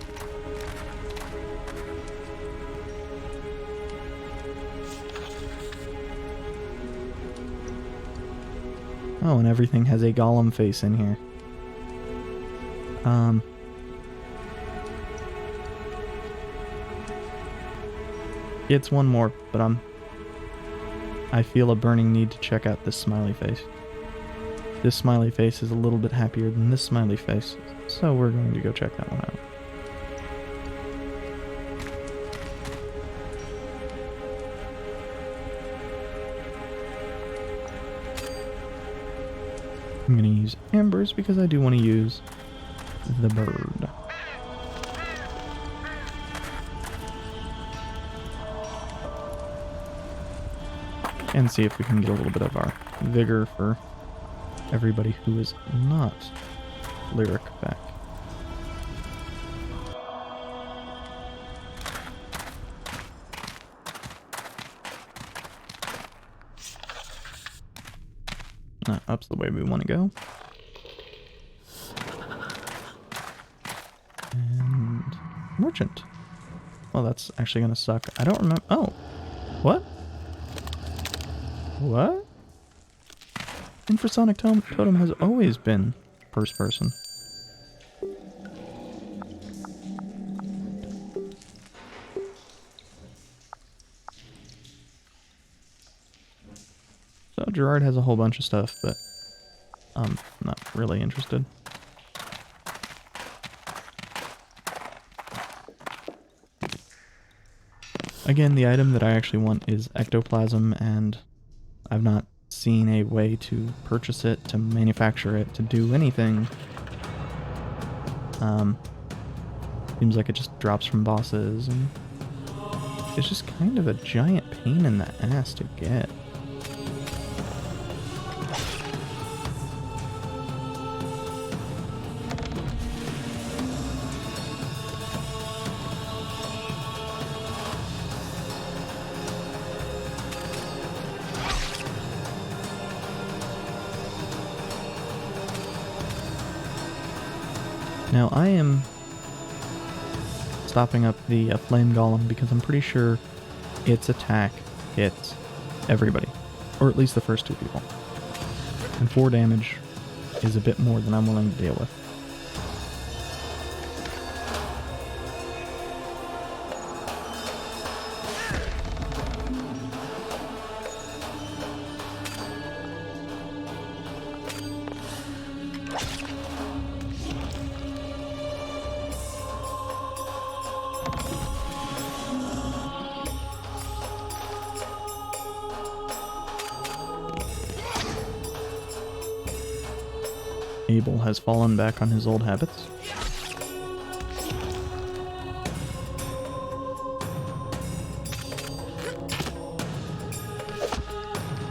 [SPEAKER 1] Oh, and everything has a golem face in here. It's one more, but I feel a burning need to check out this smiley face. This smiley face is a little bit happier than this smiley face, so we're going to go check that one out. I'm going to use ambers because I do want to use the bird. And see if we can get a little bit of our vigor for everybody who is not lyric back. Up's the way we want to go. And merchant. Well, that's actually going to suck. I don't remember. Oh, what? What? Infrasonic totem has always been first person. So Gerard has a whole bunch of stuff, but I'm not really interested. Again, the item that I actually want is ectoplasm, and I've not seen a way to purchase it, to manufacture it, to do anything. Seems like it just drops from bosses, and it's just kind of a giant pain in the ass to get. Now I am stopping up the flame golem because I'm pretty sure its attack hits everybody, or at least the first two people. And 4 damage is a bit more than I'm willing to deal with. Abel has fallen back on his old habits.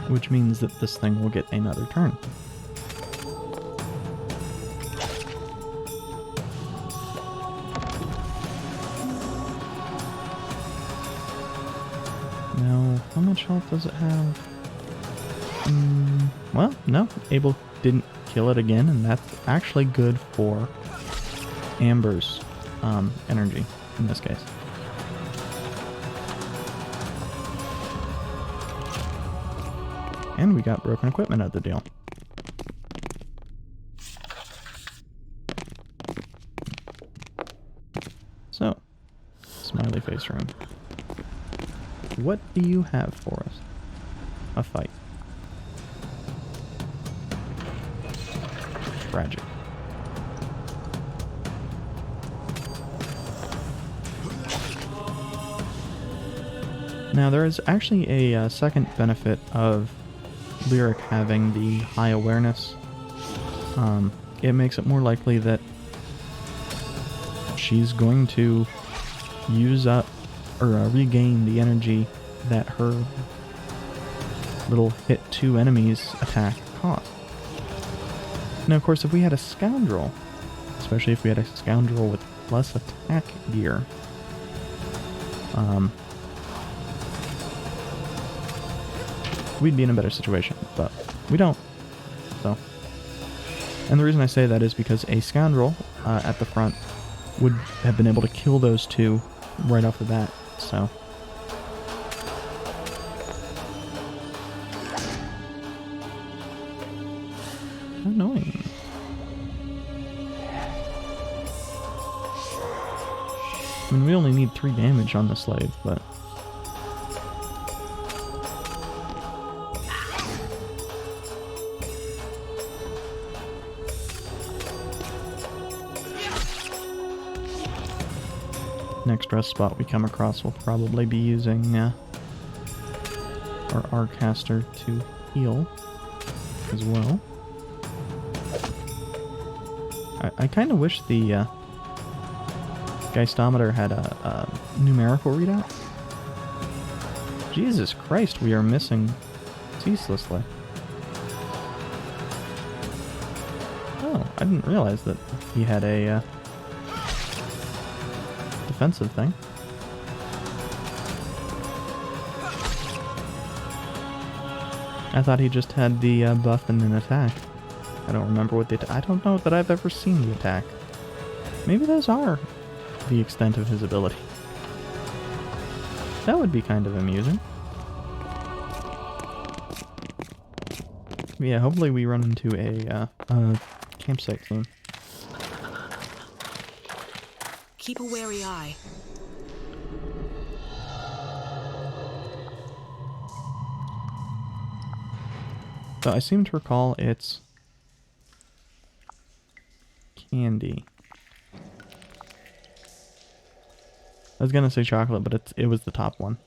[SPEAKER 1] Which means that this thing will get another turn. Now, how much health does it have? Well, no, Abel didn't kill it again, and that's actually good for Amber's energy in this case. And we got broken equipment out of the deal. So, smiley face room. What do you have for us? A fight. Tragic. Now there is actually a second benefit of Lyric having the high awareness. It makes it more likely that she's going to use up or regain the energy that her little hit 2 enemies attack cost. Now, of course, if we had a Scoundrel, especially if we had a Scoundrel with less attack gear, we'd be in a better situation, but we don't. So, and the reason I say that is because a Scoundrel at the front would have been able to kill those 2 right off the bat, so. I mean, we only need 3 damage on the slave, but... Next rest spot we come across will probably be using our Arcaster to heal as well. I kind of wish the Geistometer had a numerical readout. Jesus Christ, we are missing ceaselessly. Oh, I didn't realize that he had a defensive thing. I thought he just had the buff and an attack. I don't remember what the I don't know that I've ever seen the attack. Maybe those are the extent of his ability. That would be kind of amusing. Yeah, hopefully we run into a campsite soon.
[SPEAKER 2] Keep a wary eye.
[SPEAKER 1] So I seem to recall it's candy. I was gonna say chocolate, but it was the top one.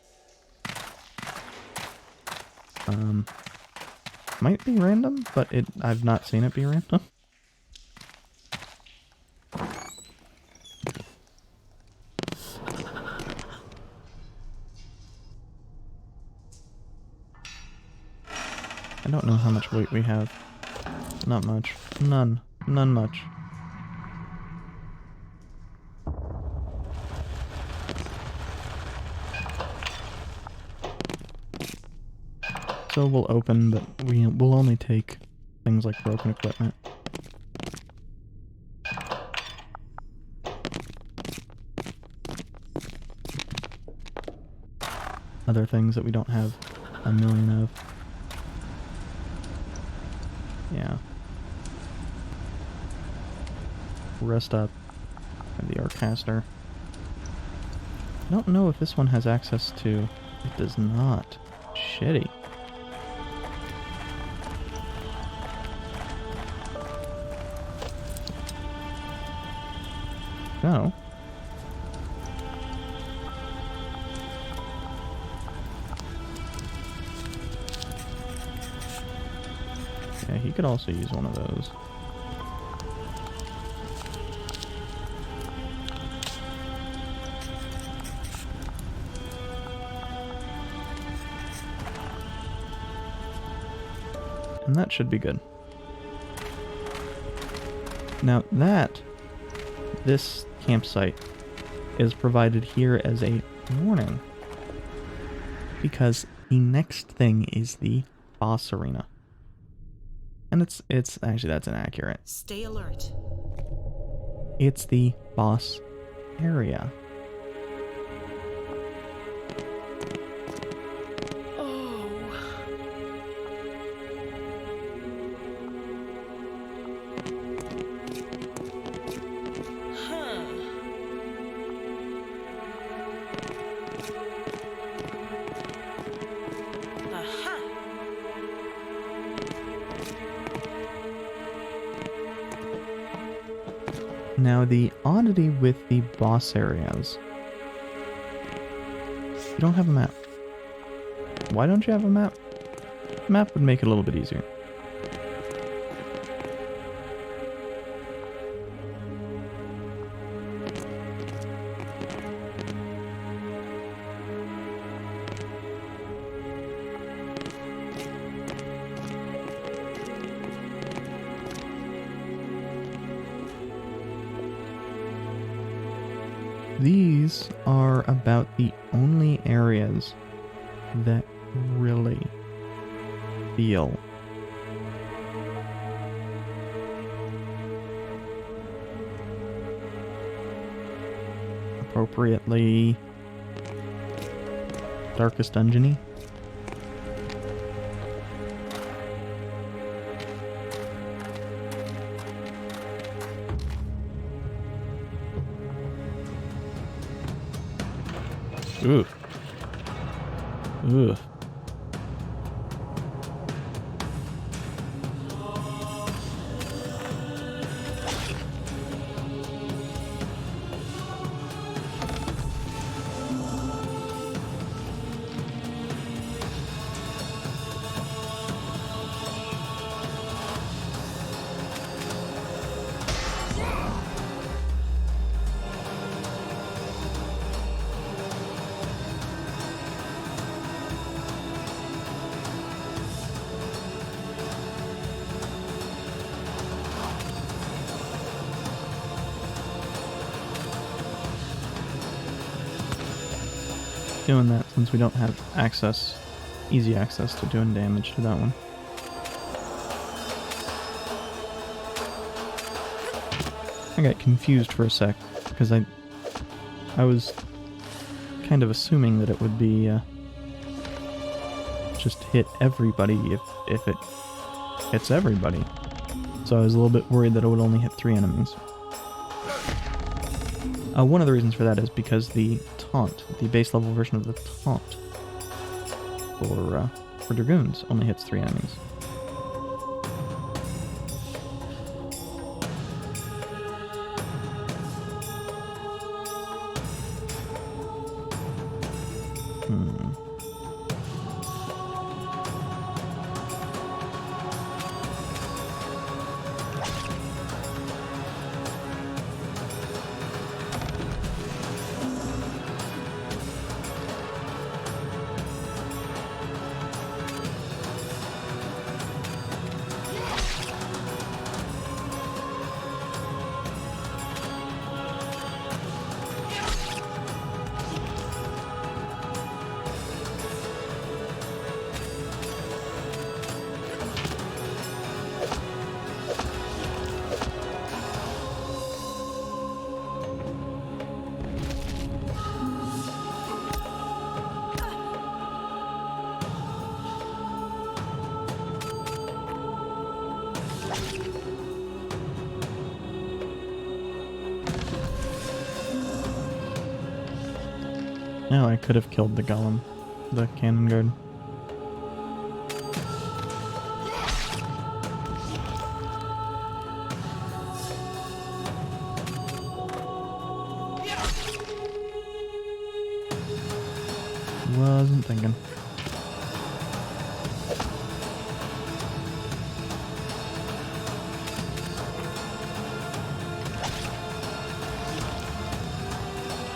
[SPEAKER 1] Might be random, but I've not seen it be random. I don't know how much weight we have. Not much. None. None much. So we'll open, but we'll only take things like broken equipment. Other things that we don't have a million of. Yeah. Rest up. Have the Arcaster. I don't know if this one has access to... It does not. Shitty. So... Yeah, he could also use one of those. And that should be good. Now this campsite is provided here as a warning, because the next thing is the boss arena. And it's actually, that's inaccurate.
[SPEAKER 2] Stay alert.
[SPEAKER 1] It's the boss area.
[SPEAKER 2] Oh. Huh. Aha.
[SPEAKER 1] Now, the oddity with the boss areas... You don't have a map. Why don't you have a map? A map would make it a little bit easier. These are about the only areas that really feel appropriately Darkest Dungeon-y. Ooh. Ooh. Doing that since we don't have easy access to doing damage to that one. I got confused for a sec because I was kind of assuming that it would be just hit everybody if it hits everybody. So I was a little bit worried that it would only hit 3 enemies. One of the reasons for that is because the taunt, the base level version of the taunt for Dragoons only hits 3 enemies. Now I could have killed the golem, the cannon guard. Wasn't thinking.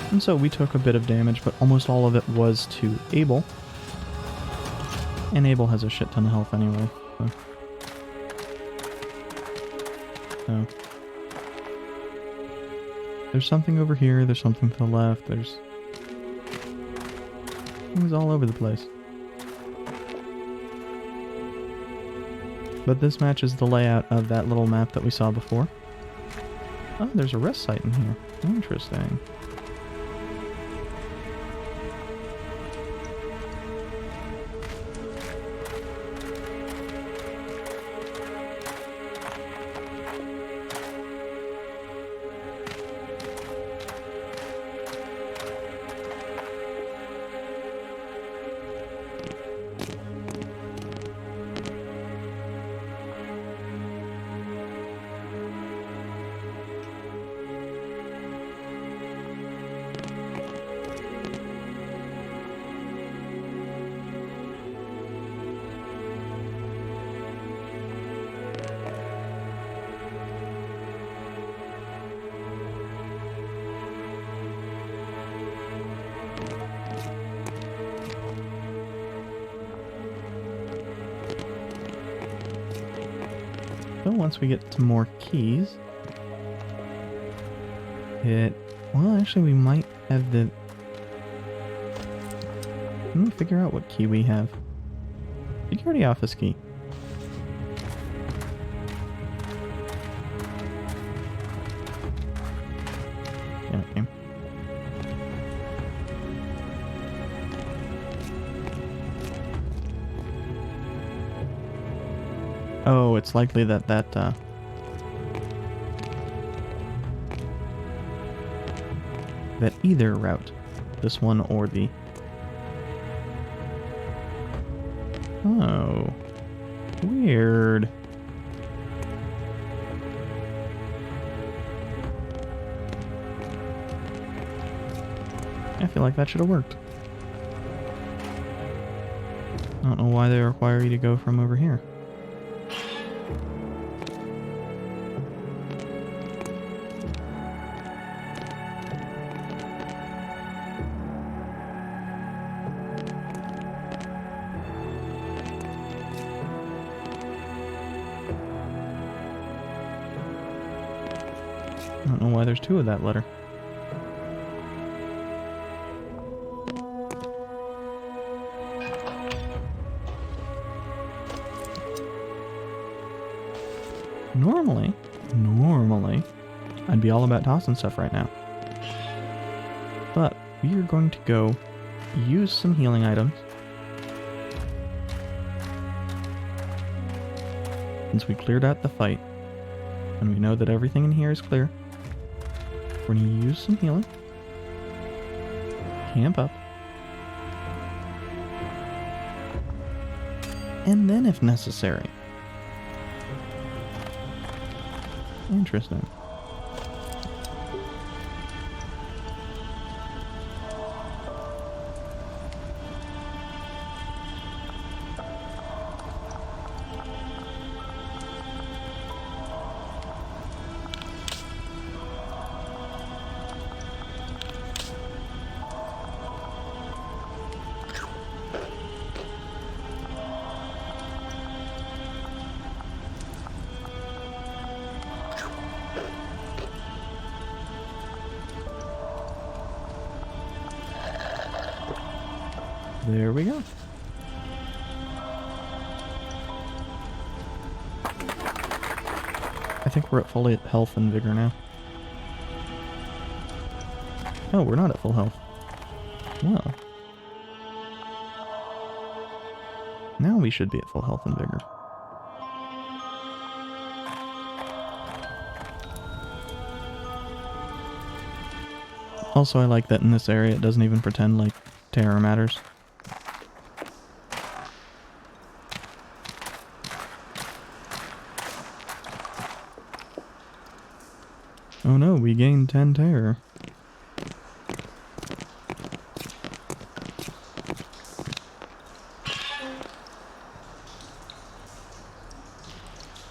[SPEAKER 1] And so we took a bit of damage, but almost all of it was to Abel. And Abel has a shit ton of health anyway. So. There's something over here, there's something to the left, there's things all over the place. But this matches the layout of that little map that we saw before. Oh, there's a rest site in here. Interesting. So once we get to more keys, well, actually we might have the... Let me figure out what key we have. Security office key. Yeah, okay. Oh, it's likely that that either route This one or the... Oh. Weird. I feel like that should have worked. I don't know why they require you to go from over here. I don't know why there's two of that letter. Normally, I'd be all about tossing stuff right now. But we are going to go use some healing items. Since we cleared out the fight, and we know that everything in here is clear, we're going to use some healing. Camp up. And then if necessary. Interesting. There we go. I think we're at full health and vigor now. Oh, we're not at full health. Well. Now we should be at full health and vigor. Also, I like that in this area it doesn't even pretend like terror matters. Oh no, we gained 10 terror.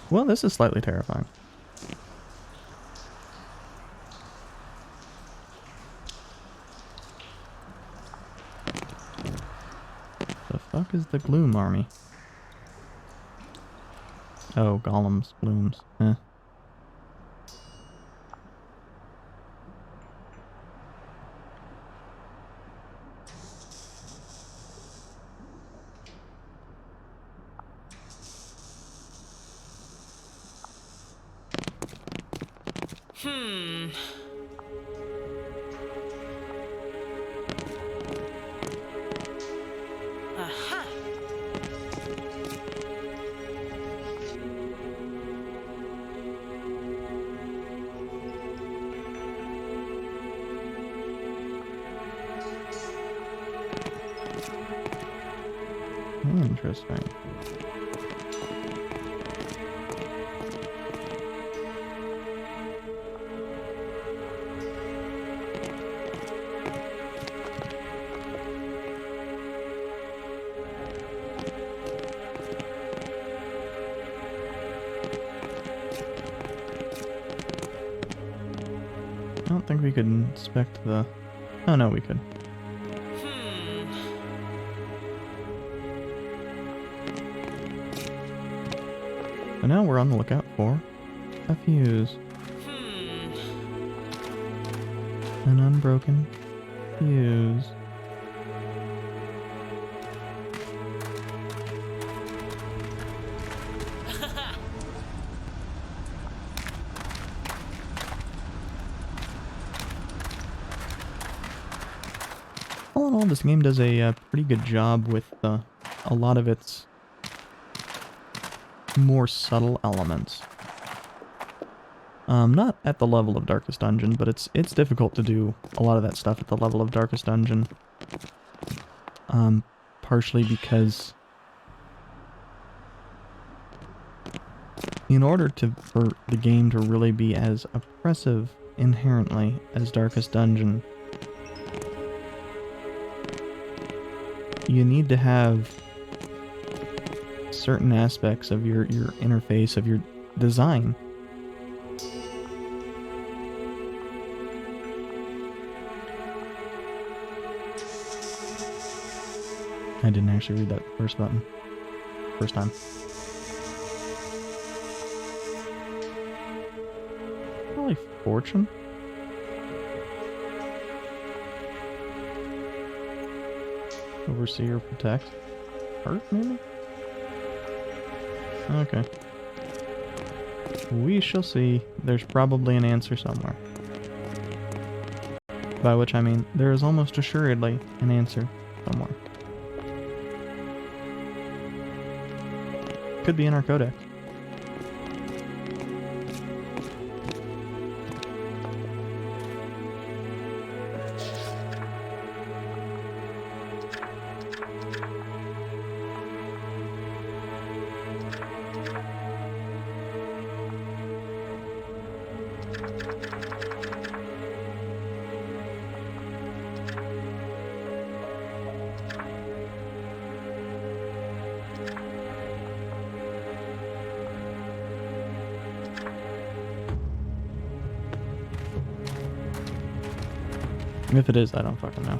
[SPEAKER 1] Well, this is slightly terrifying. The fuck is the Gloom Army? Oh, golems, blooms. Eh.
[SPEAKER 2] Aha!
[SPEAKER 1] Interesting. I don't think we could inspect the... Oh no, we could. So now we're on the lookout for a fuse. An unbroken fuse. All in all, this game does a pretty good job with a lot of its more subtle elements. Not at the level of Darkest Dungeon, but it's difficult to do a lot of that stuff at the level of Darkest Dungeon. Partially because in order for the game to really be as oppressive inherently as Darkest Dungeon, you need to have certain aspects of your interface, of your design. I didn't actually read that first button. First time. Probably Fortune? Overseer, protect. Hurt, maybe? Okay. We shall see. There's probably an answer somewhere. By which I mean, there is almost assuredly an answer somewhere. Could be in our codex. If it is, I don't fucking know.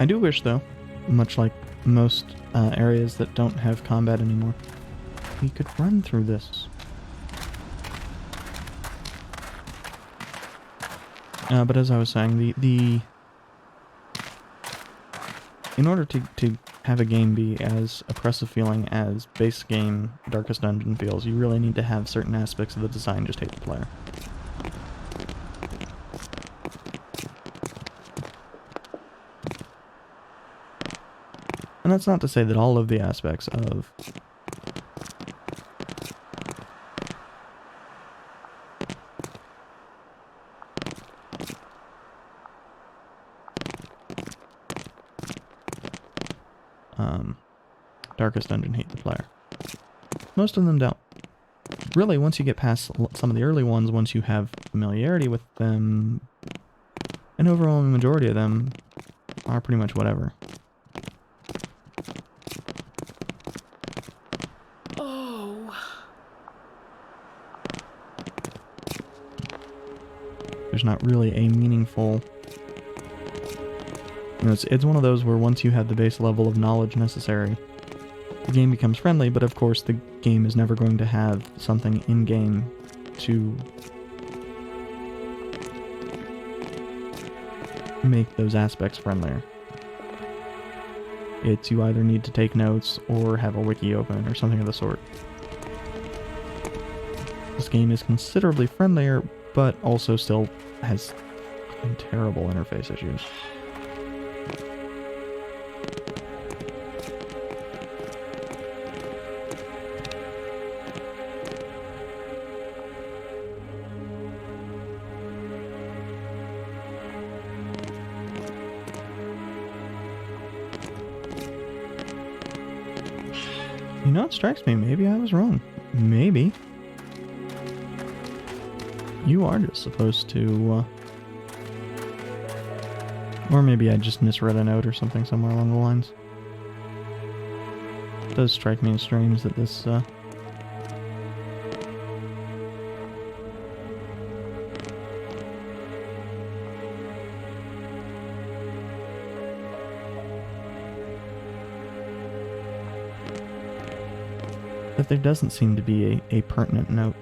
[SPEAKER 1] I do wish, though, much like most areas that don't have combat anymore, we could run through this. But as I was saying, in order to have a game be as oppressive feeling as base game Darkest Dungeon feels, you really need to have certain aspects of the design just hate the player. And that's not to say that all of the aspects of Darkest Dungeon hate the player. Most of them don't. Really, once you get past some of the early ones, once you have familiarity with them, an overwhelming majority of them are pretty much whatever. There's not really a meaningful... You know, it's one of those where once you have the base level of knowledge necessary, the game becomes friendly, but of course the game is never going to have something in-game to make those aspects friendlier. It's you either need to take notes or have a wiki open or something of the sort. This game is considerably friendlier, but also still has terrible interface issues. You know, it strikes me, maybe I was wrong. Maybe. You are just supposed to, or maybe I just misread a note or something somewhere along the lines. It does strike me as strange that this, that there doesn't seem to be a pertinent note.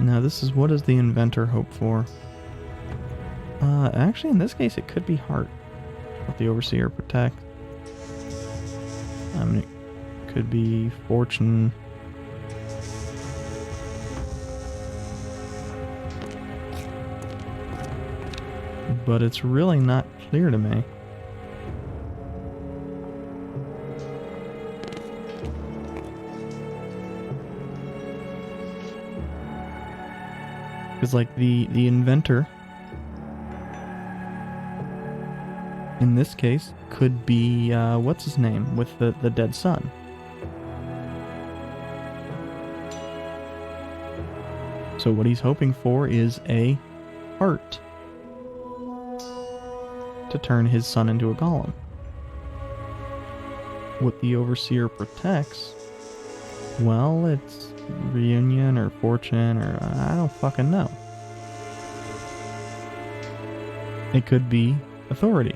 [SPEAKER 1] Now this is, what does the inventor hope for? Actually, in this case, it could be heart. Let the overseer protect. I mean, it could be fortune. But it's really not clear to me. Because, like, the inventor, in this case, could be, what's his name, with the dead son. So what he's hoping for is a heart to turn his son into a golem. What the overseer protects, well, it's reunion or fortune or I don't fucking know. It could be authority,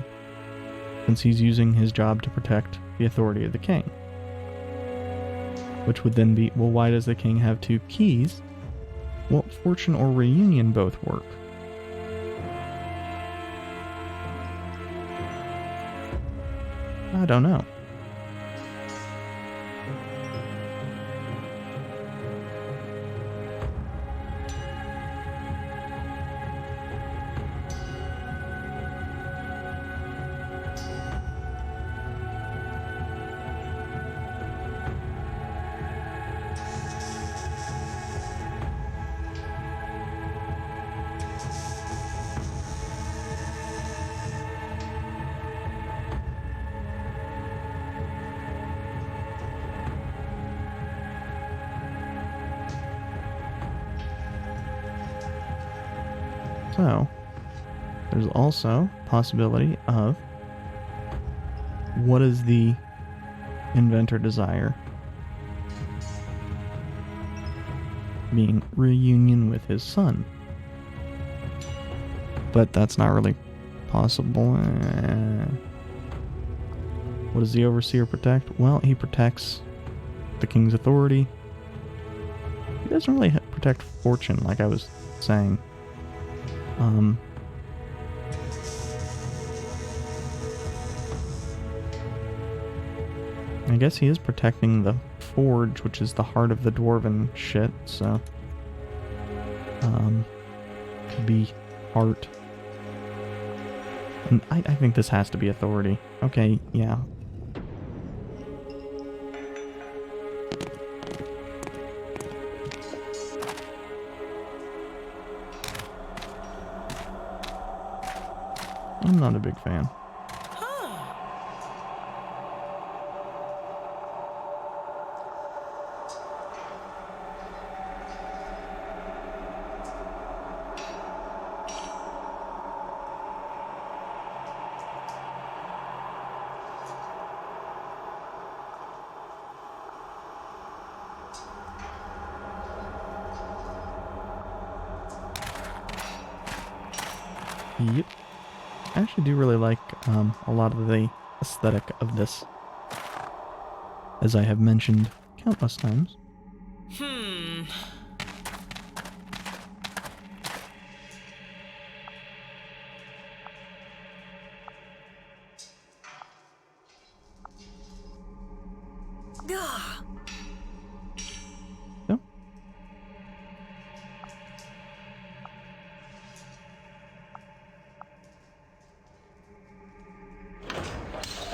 [SPEAKER 1] since he's using his job to protect the authority of the king. Which would then be, well, why does the king have two keys? Well, fortune or reunion both work. I don't know. So, there's also possibility of what does the inventor desire? Being reunion with his son. But that's not really possible. What does the overseer protect? Well, he protects the king's authority. He doesn't really protect fortune, like I was saying. I guess he is protecting the forge, which is the heart of the dwarven shit, so could be heart. And I think this has to be authority. Okay, yeah. I'm not a big fan. Yep. I actually do really like a lot of the aesthetic of this, as I have mentioned countless times. So.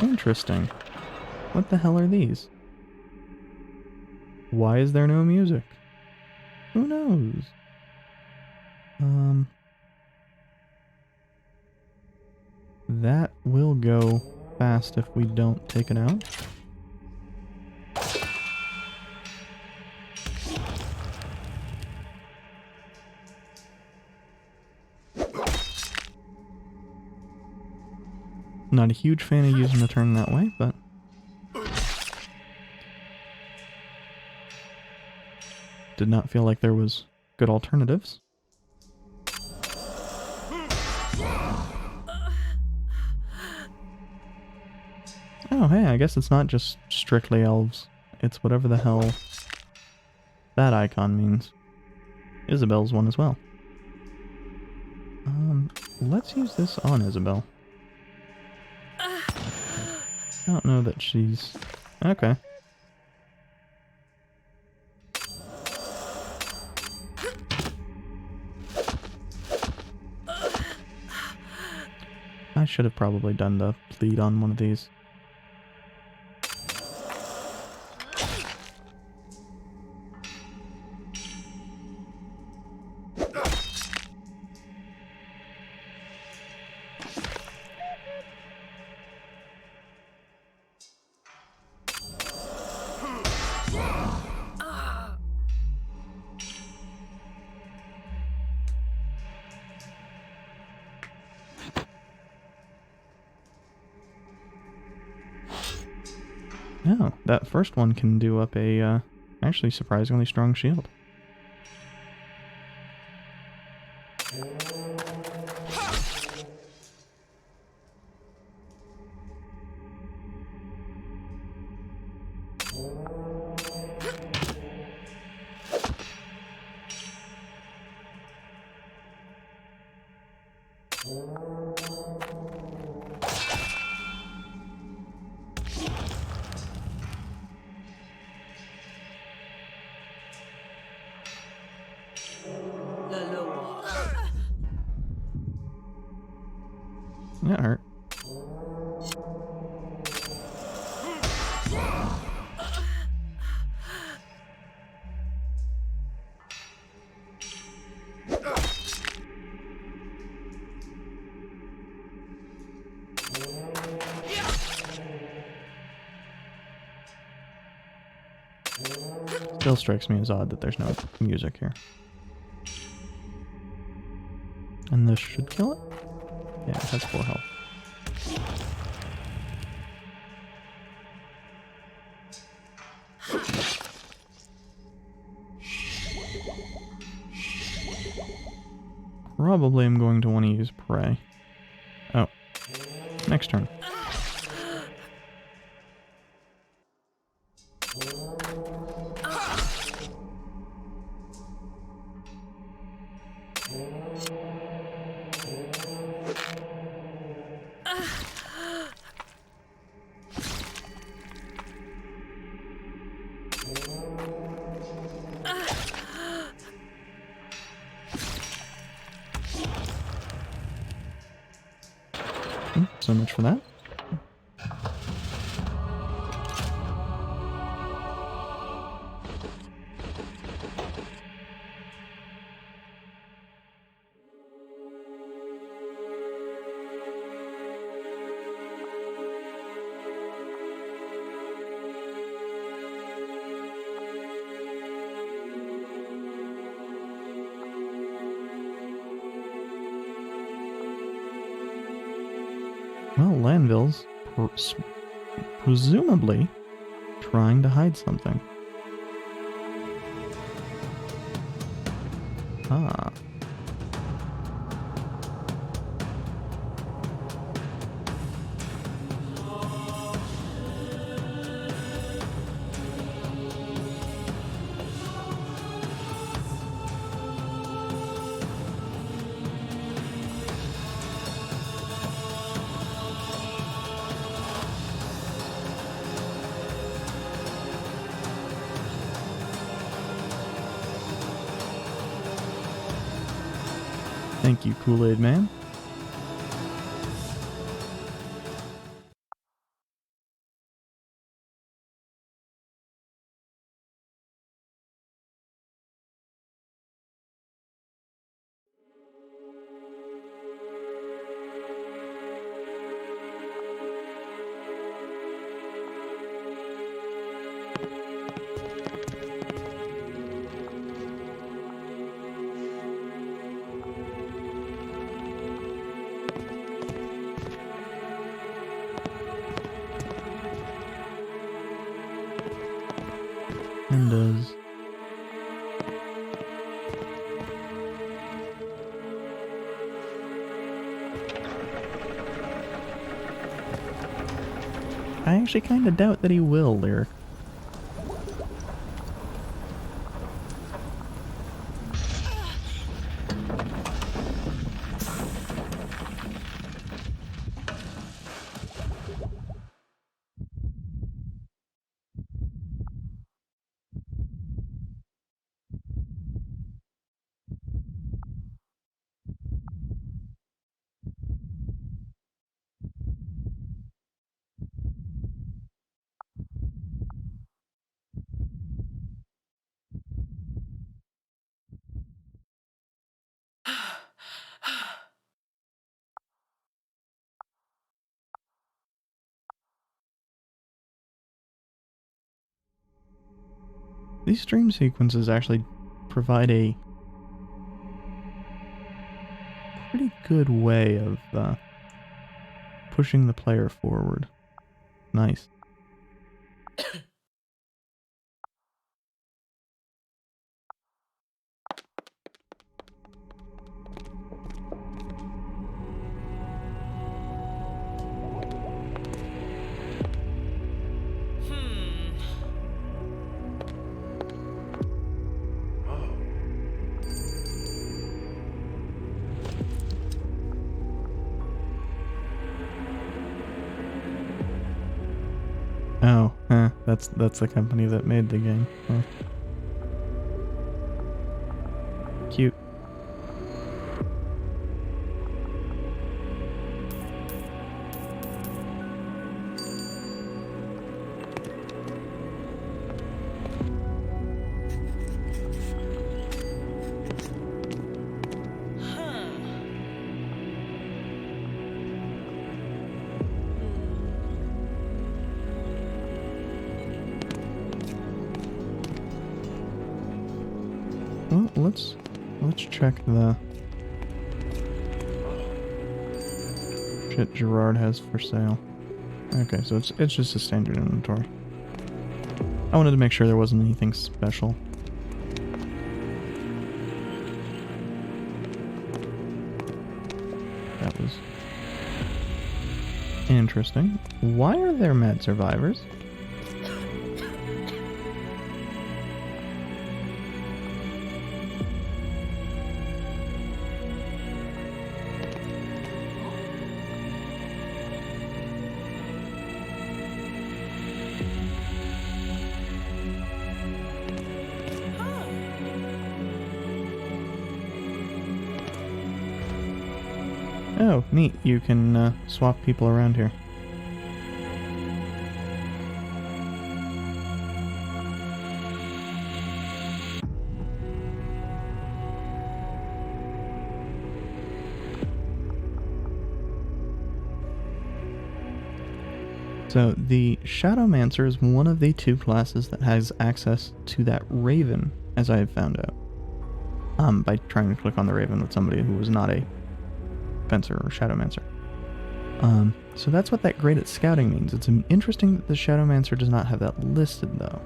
[SPEAKER 1] Interesting. What the hell are these? Why is there no music? Who knows? That will go fast if we don't take it out. Not a huge fan of using the turn that way, but did not feel like there was good alternatives. Oh, hey, I guess it's not just strictly elves. It's whatever the hell that icon means. Isabel's one as well. Let's use this on Isabel. I don't know that she's... Okay. I should have probably done the bleed on one of these. Oh, that first one can do up a, actually surprisingly strong shield. That hurt. Still strikes me as odd that there's no music here. And this should kill it? Yeah, it has 4 health. Probably I'm going to want to use Prey. Oh. Next turn. So much for that. Well, Lanville's presumably trying to hide something. Ah. Thank you, Kool-Aid Man. And does. I actually kind of doubt that he will, Lyric. These stream sequences actually provide a pretty good way of pushing the player forward. Nice. Oh, that's the company that made the game. Huh. Cute. Well, let's check the shit Gerard has for sale. Okay, so it's just a standard inventory. I wanted to make sure there wasn't anything special. That was interesting. Why are there mad survivors? Oh, neat. You can swap people around here. So, the Shadowmancer is one of the two classes that has access to that Raven, as I have found out. By trying to click on the Raven with somebody who was not a Fencer or Shadowmancer. So that's what that great at scouting means. It's interesting that the Shadowmancer does not have that listed, though.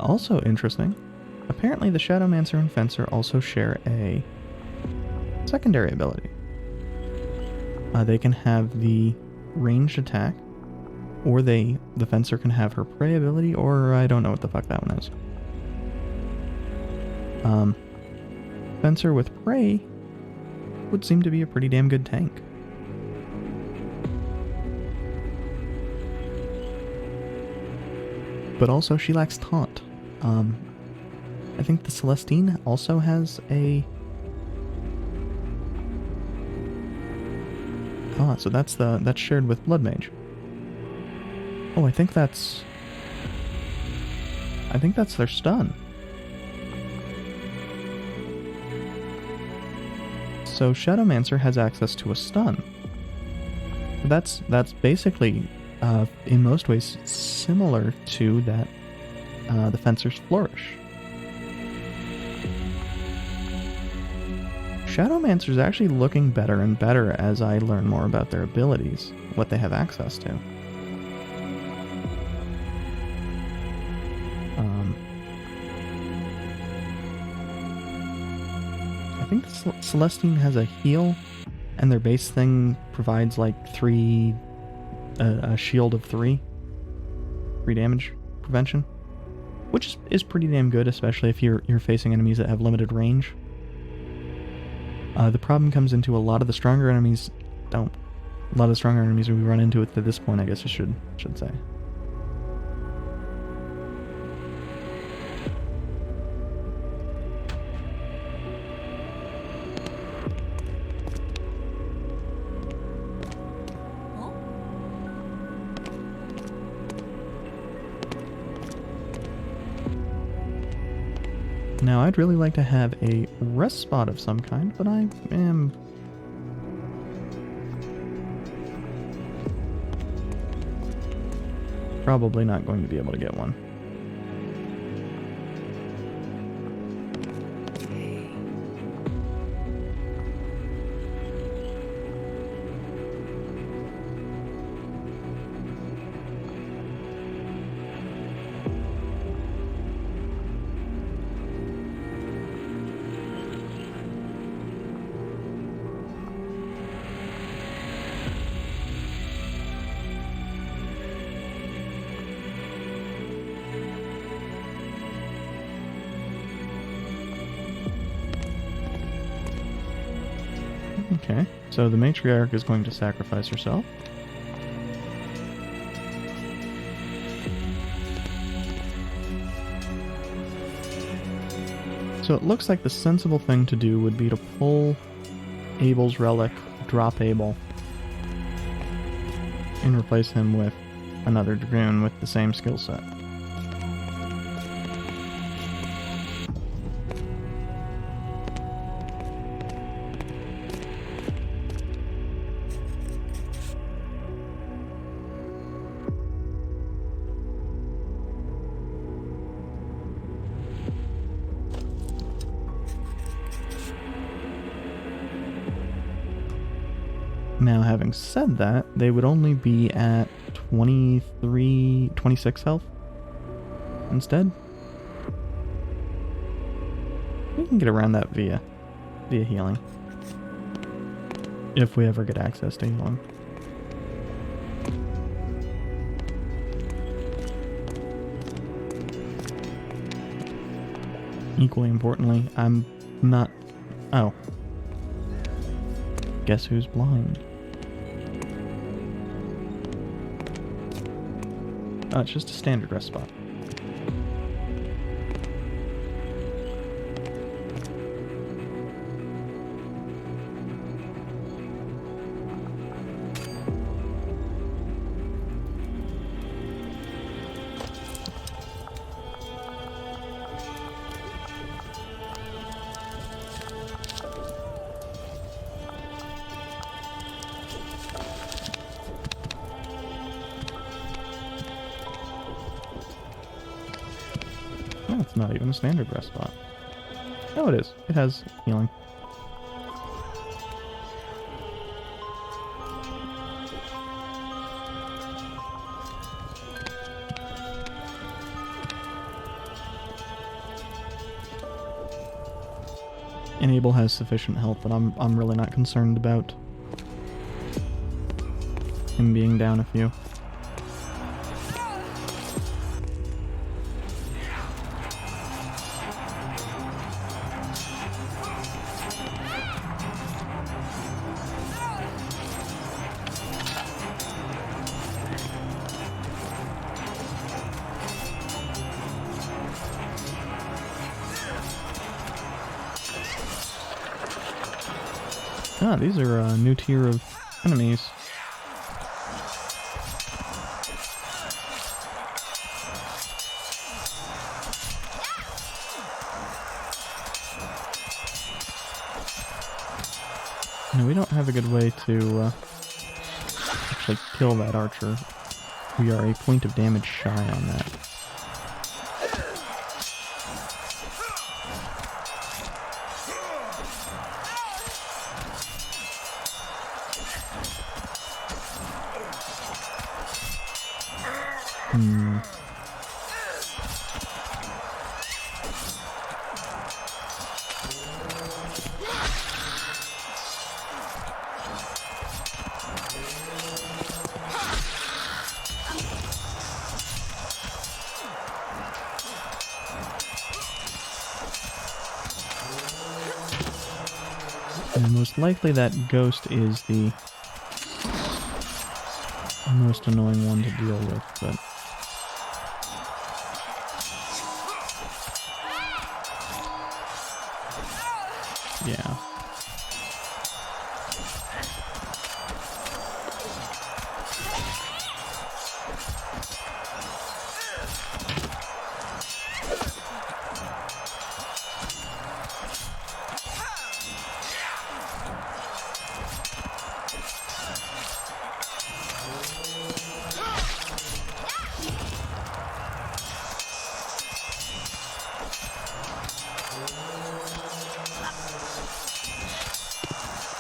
[SPEAKER 1] Also interesting, apparently the Shadowmancer and Fencer also share a secondary ability. They can have the ranged attack, or the Fencer can have her prey ability, or I don't know what the fuck that one is. Fencer with prey would seem to be a pretty damn good tank. But also she lacks taunt. I think the Celestine also has a... Ah, so that's shared with Blood Mage. Oh, I think that's their stun. So Shadowmancer has access to a stun. That's basically, in most ways, similar to that, the Fencer's Flourish. Shadowmancer's actually looking better and better as I learn more about their abilities, what they have access to. I think Celestine has a heal, and their base thing provides like a shield of 3 damage prevention, which is pretty damn good, especially if you're facing enemies that have limited range. The problem comes into a lot of the stronger enemies don't. A lot of the stronger enemies we run into at this point, I guess I should say. Now, I'd really like to have a rest spot of some kind, but I am... probably not going to be able to get one. Okay, so the matriarch is going to sacrifice herself. So it looks like the sensible thing to do would be to pull Abel's relic, drop Abel, and replace him with another dragoon with the same skill set. Now, having said that, they would only be at 26 health instead. We can get around that via healing. If we ever get access to healing. Equally importantly, I'm not... Oh. Guess who's blind? Oh, it's just a standard rest spot. Oh, it's not even a standard rest spot. Oh, it is. It has healing. And Abel has sufficient health that I'm really not concerned about him being down a few. Ah, these are a new tier of enemies. No, we don't have a good way to actually kill that archer. We are a point of damage shy on that. And most likely that ghost is the most annoying one to deal with, but... yeah.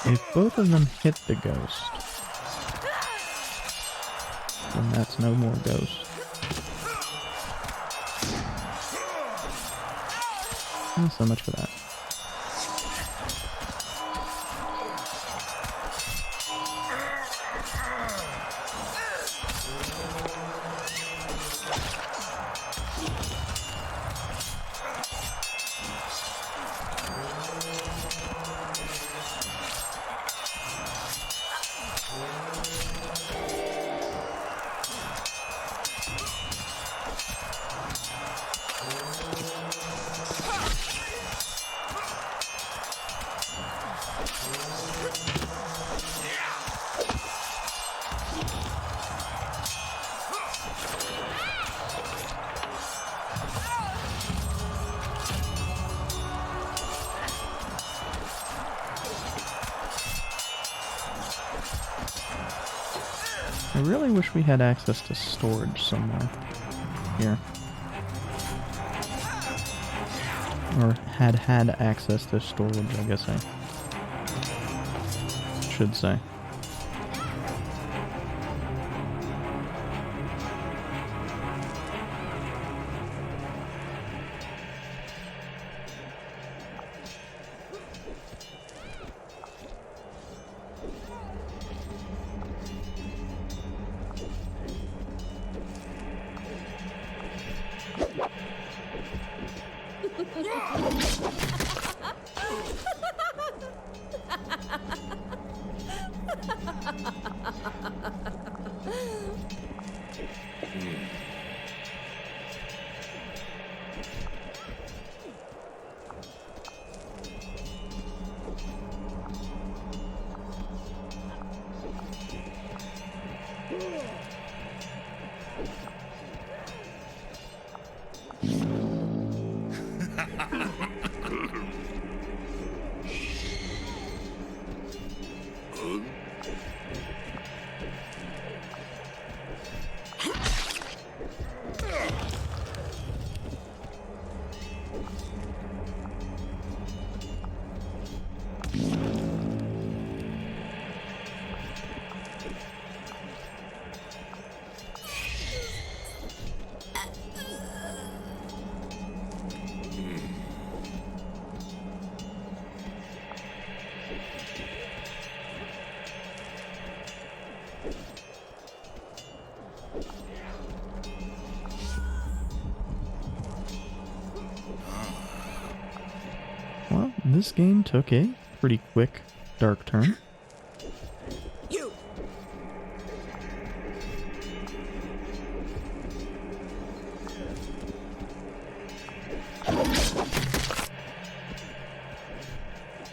[SPEAKER 1] If both of them hit the ghost, then that's no more ghost. Not so much for that. I really wish we had access to storage somewhere here. Or had access to storage, I guess I should say. Well, this game took a pretty quick dark turn.
[SPEAKER 2] You.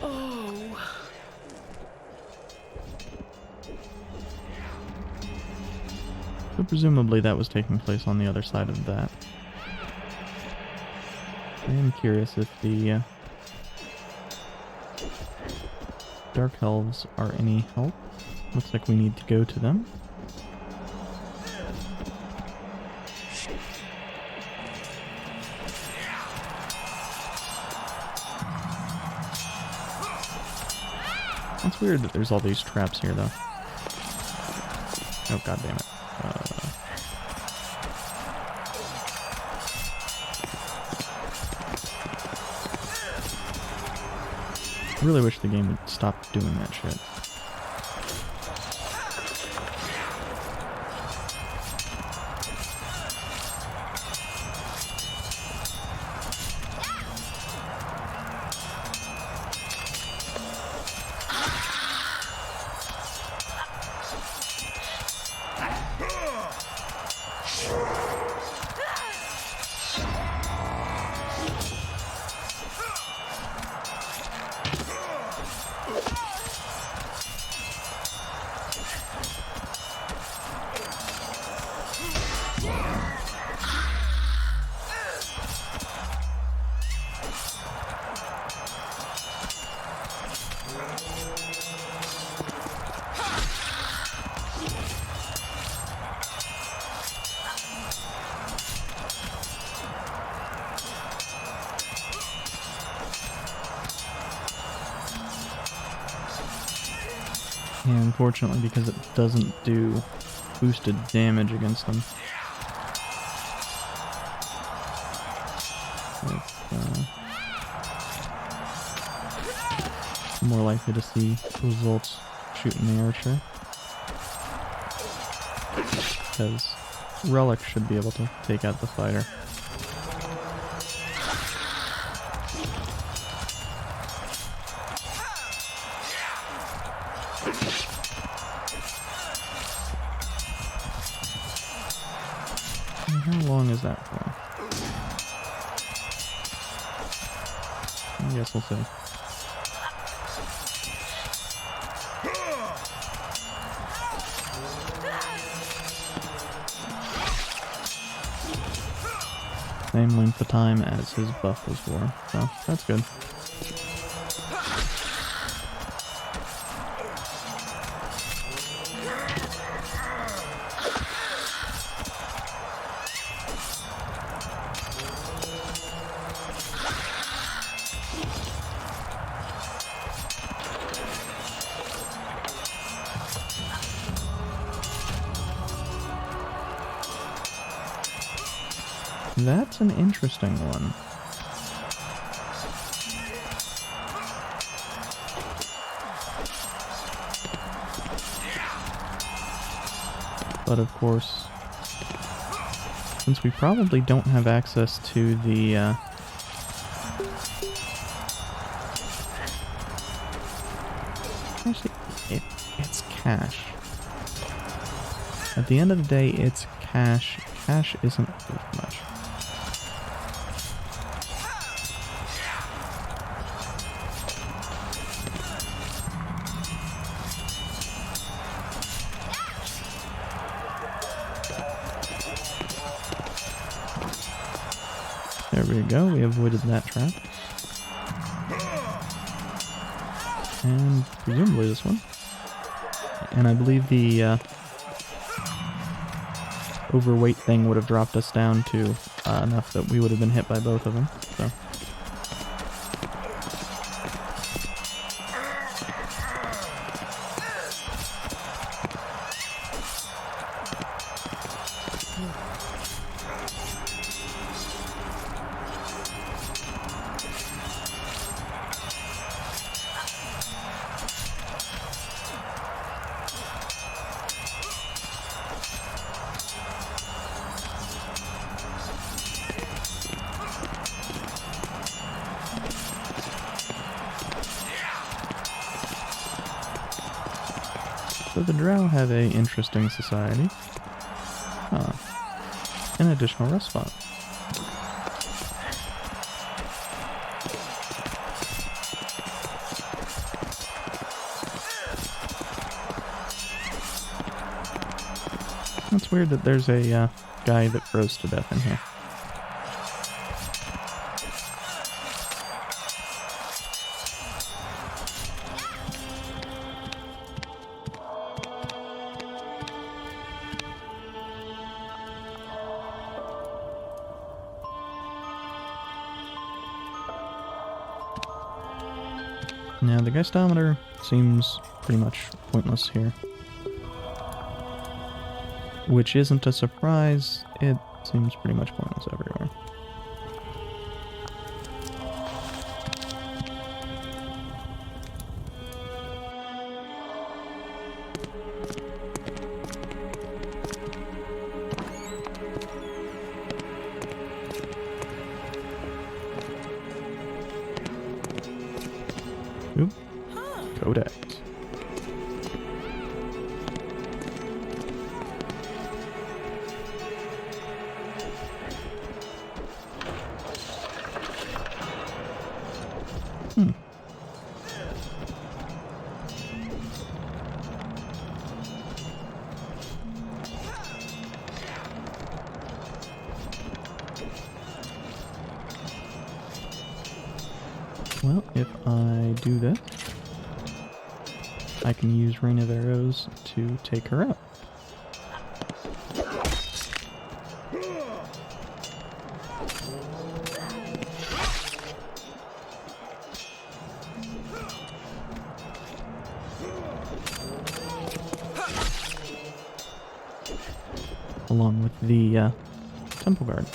[SPEAKER 2] Oh.
[SPEAKER 1] So presumably that was taking place on the other side of that. I am curious if the Dark Elves are any help. Looks like we need to go to them. It's weird that there's all these traps here, though. Oh, god damn it. I really wish the game would stop doing that shit. Yeah, unfortunately, because it doesn't do boosted damage against them. It's more likely to see results shooting the archer. Because Relic should be able to take out the fighter. How long is that for? I guess we'll see. Same length of time as his buff was for, so that's good. That's an interesting one. But of course, since we probably don't have access to the actually, it's cash. At the end of the day, it's cash. Cash isn't worth much. There we go, we avoided that trap. And presumably this one. And I believe the overweight thing would have dropped us down to enough that we would have been hit by both of them. So. So the Drow have a interesting society. An additional rest spot. It's weird that there's a guy that froze to death in here. Now, the Geistometer seems pretty much pointless here. Which isn't a surprise, it seems pretty much pointless everywhere. Oop. Codex. Well, if I do this, I can use Rain of Arrows to take her out. along with the temple guard.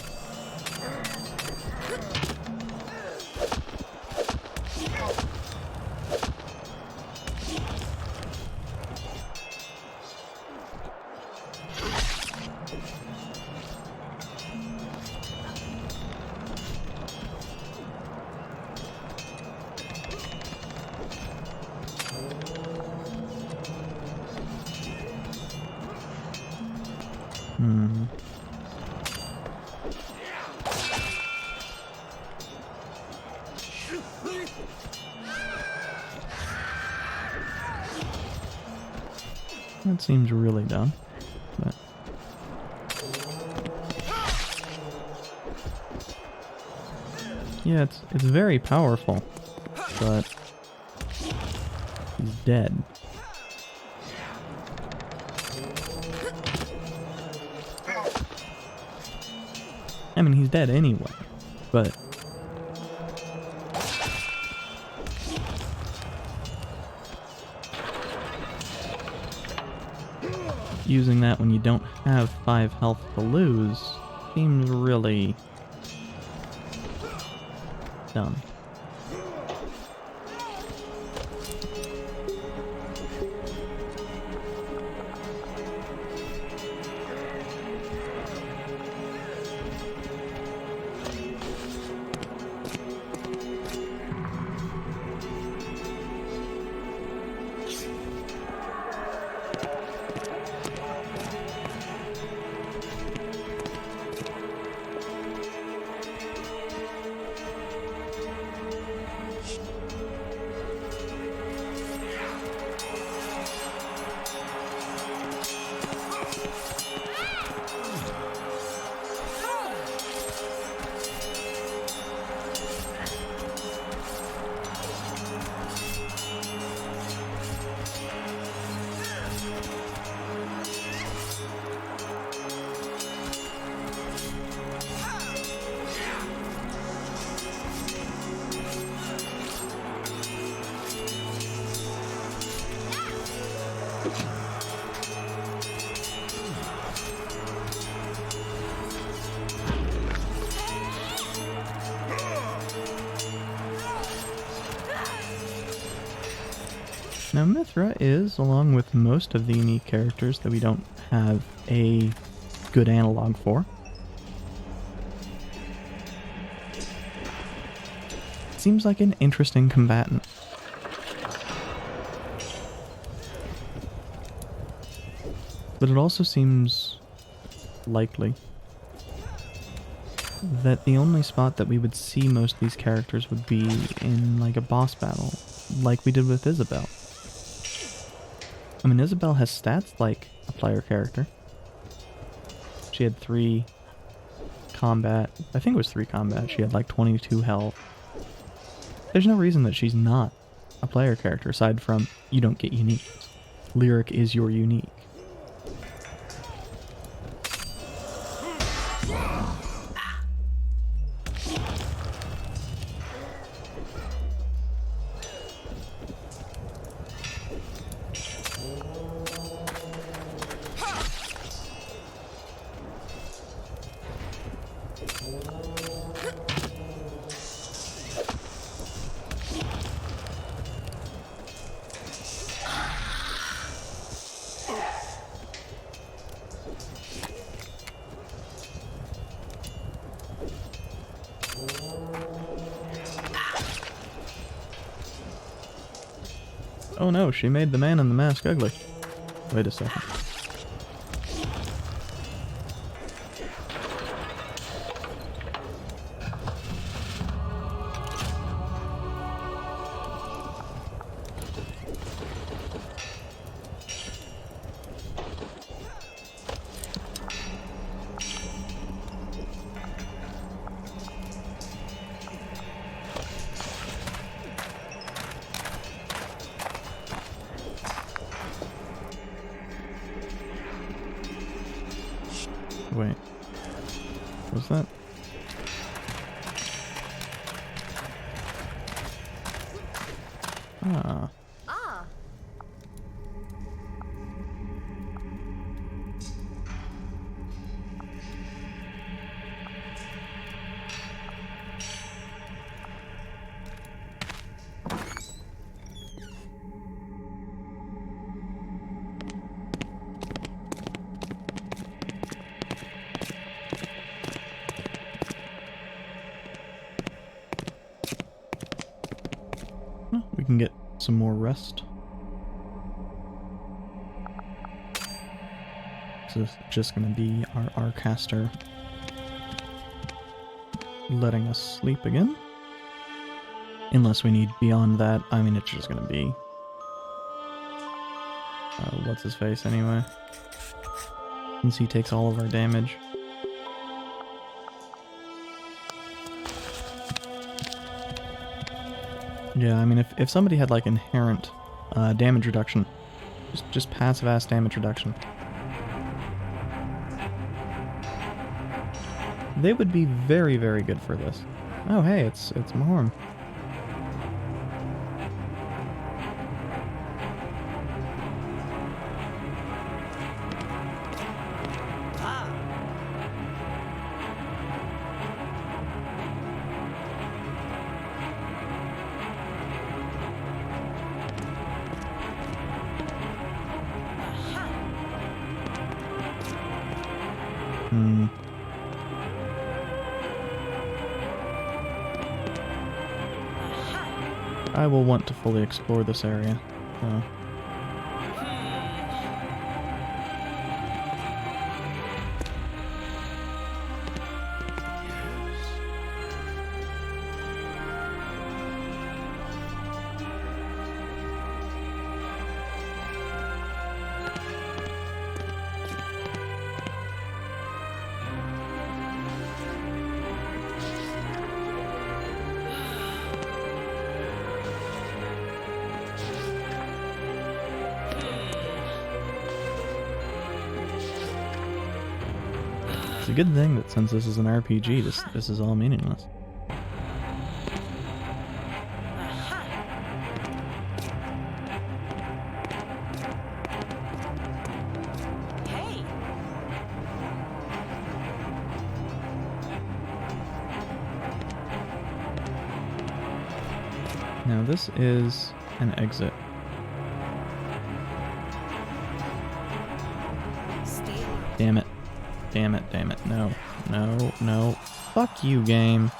[SPEAKER 1] That seems really dumb, but... Yeah, it's very powerful, but... he's dead. I mean, he's dead anyway, but... using that when you don't have 5 health to lose seems really dumb. Now Mithra is, along with most of the unique characters that we don't have a good analog for, seems like an interesting combatant. But it also seems likely that the only spot that we would see most of these characters would be in like a boss battle, like we did with Isabelle. I mean, Isabelle has stats like a player character. She had 3 combat. I think it was 3 combat. She had like 22 health. There's no reason that she's not a player character, aside from you don't get uniques. Lyric is your unique. Oh no, she made the man in the mask ugly. Wait a second. Wait. Was that? Ah.
[SPEAKER 3] Ah.
[SPEAKER 1] can get some more rest. So it's just gonna be our caster letting us sleep again. Unless we need beyond that. I mean, it's just gonna be... what's his face anyway? Since he takes all of our damage. Yeah, I mean, if somebody had like inherent damage reduction, just passive ass damage reduction, they would be very, very good for this. Oh, hey, it's Mahorm. I will want to fully explore this area. It's a good thing that since this is an RPG, this is all meaningless.
[SPEAKER 2] Hey.
[SPEAKER 1] Now this is an exit. Damn it. Damn it, damn it. No, no, no. Fuck you, game.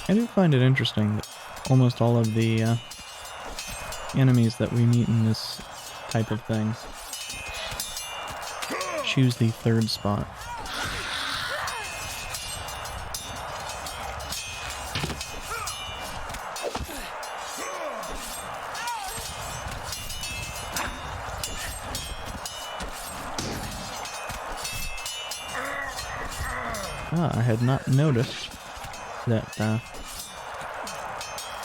[SPEAKER 1] I do find it interesting that almost all of the enemies that we meet in this type of thing choose the third spot. Ah, I had not noticed that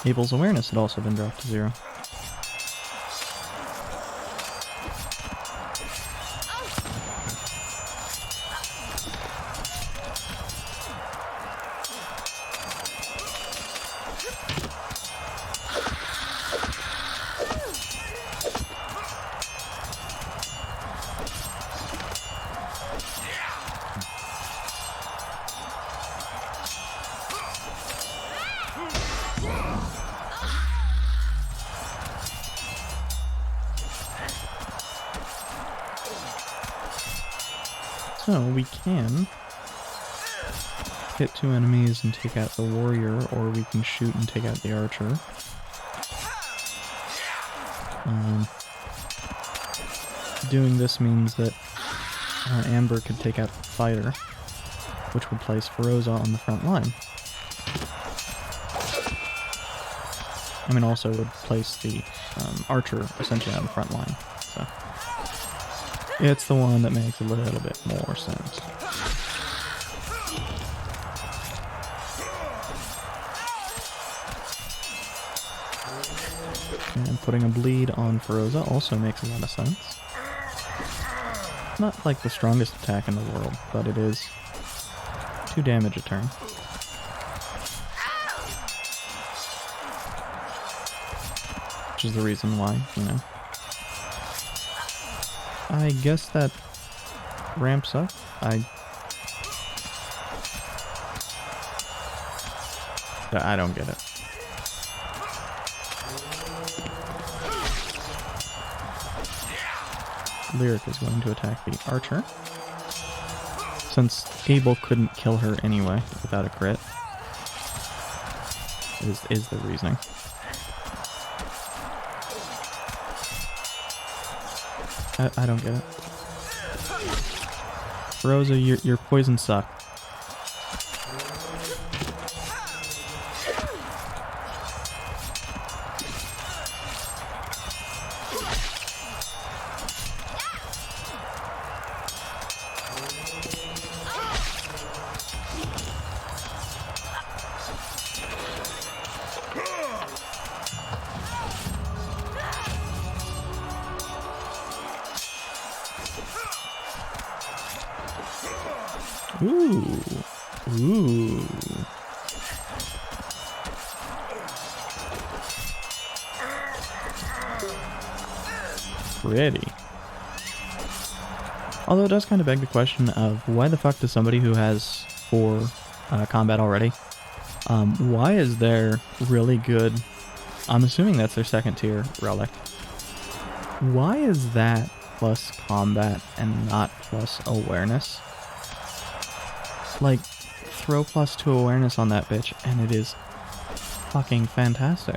[SPEAKER 1] Abel's awareness had also been dropped to 0. So we can hit 2 enemies and take out the warrior, or we can shoot and take out the archer. Doing this means that Amber could take out the fighter, which would place Feroza on the front line. I mean, also would place the archer essentially on the front line. So it's the one that makes a little bit more sense. And putting a bleed on Feroza also makes a lot of sense. Not like the strongest attack in the world, but it is 2 damage a turn. Which is the reason why, you know, I guess that ramps up. I don't get it. Lyric is going to attack the archer. Since Abel couldn't kill her anyway without a crit, is the reasoning. I don't get it. Rosa, your poison suck. Ooh. Ooh. Pretty. Although it does kind of beg the question of why the fuck does somebody who has 4 combat already, why is there really good, I'm assuming that's their 2nd tier relic, why is that plus combat and not plus awareness? Like, throw +2 awareness on that bitch, and it is fucking fantastic.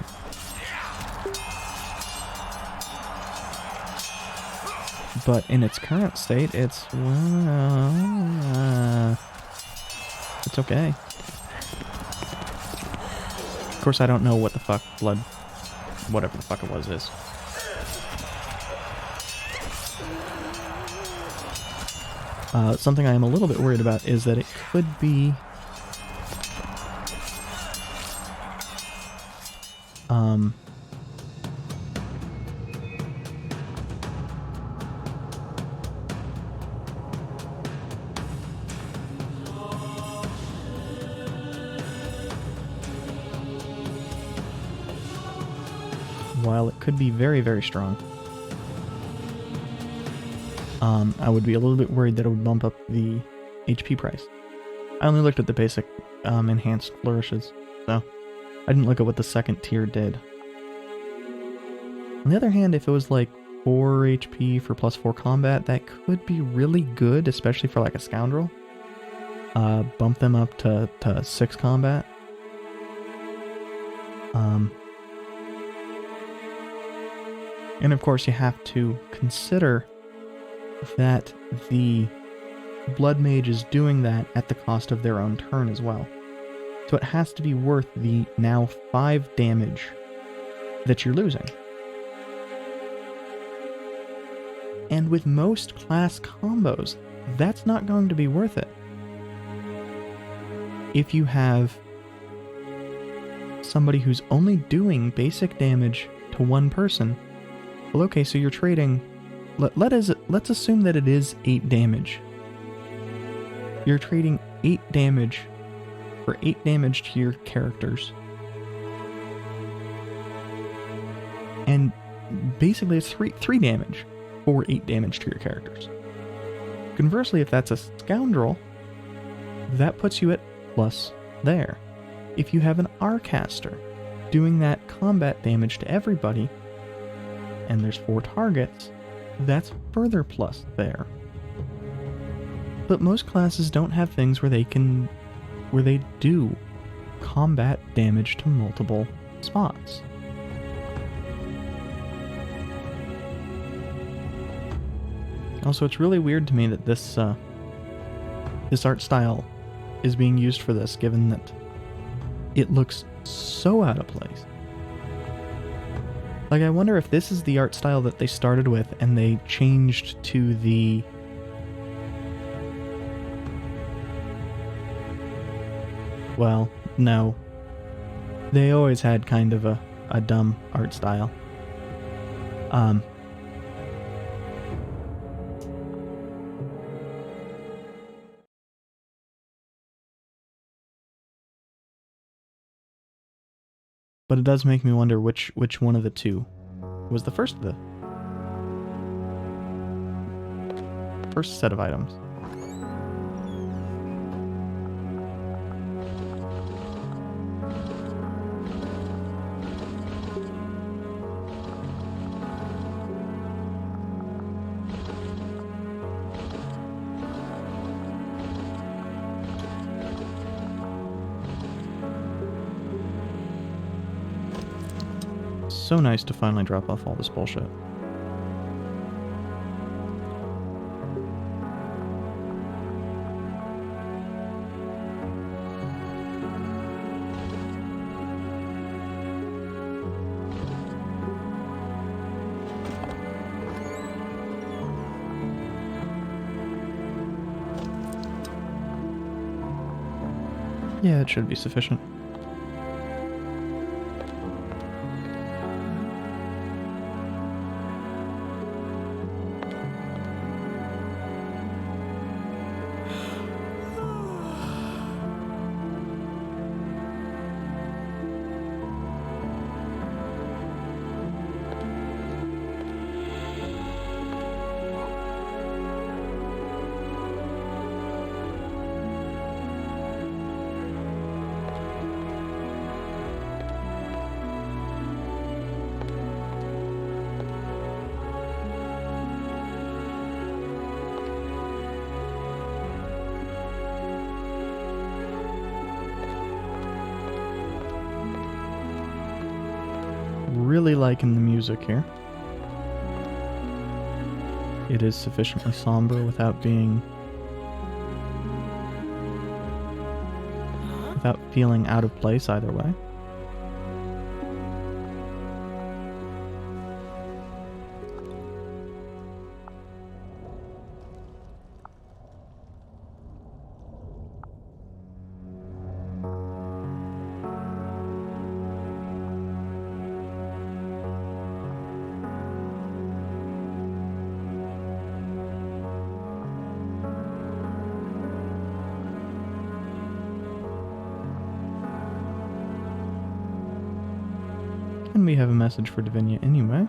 [SPEAKER 1] But in its current state, it's, well, it's okay. Of course, I don't know what the fuck blood, whatever the fuck it was, is. Something I am a little bit worried about is that it could be while it could be very, very strong, I would be a little bit worried that it would bump up the HP price. I only looked at the basic enhanced flourishes, so I didn't look at what the 2nd tier did. On the other hand, if it was like 4 HP for +4 combat, that could be really good, especially for like a scoundrel. Bump them up to 6 combat. And of course you have to consider that the Blood Mage is doing that at the cost of their own turn as well. So it has to be worth the now 5 damage that you're losing. And with most class combos, that's not going to be worth it. If you have somebody who's only doing basic damage to one person, well, okay, so you're trading. Let's assume that it is 8 damage. You're trading 8 damage for 8 damage to your characters. And basically it's 3 damage for 8 damage to your characters. Conversely, if that's a scoundrel, that puts you at plus there. If you have an Arcaster doing that combat damage to everybody, and there's 4 targets, that's further plus there. But most classes don't have things where they do combat damage to multiple spots. Also, it's really weird to me that this art style is being used for this, given that it looks so out of place. Like, I wonder if this is the art style that they started with and they changed to the... Well, no. They always had kind of a dumb art style. But it does make me wonder which one of the two was the first of the... first set of items. So nice to finally drop off all this bullshit. Yeah, it should be sufficient. Really liking the music here. It is sufficiently somber without feeling out of place either way. And we have a message for Davinia anyway.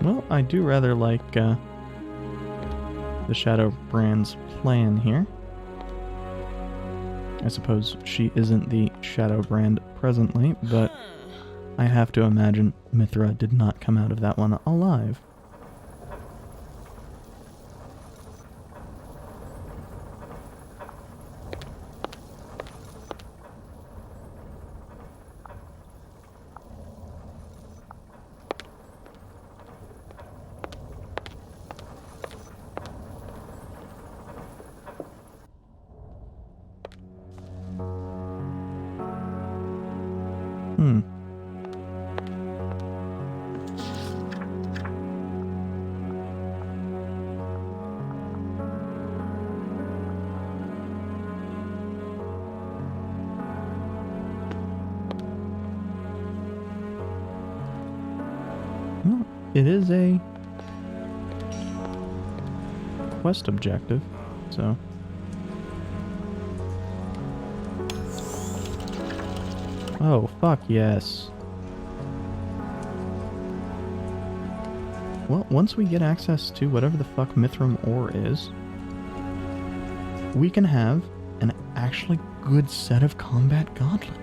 [SPEAKER 1] Well, I do rather like the Shadow Brand's plan here. I suppose she isn't the Shadow Brand presently, but I have to imagine Mithra did not come out of that one alive. Well, it is a quest objective, so Oh, fuck yes. Well, once we get access to whatever the fuck Mithram ore is, we can have an actually good set of combat gauntlet.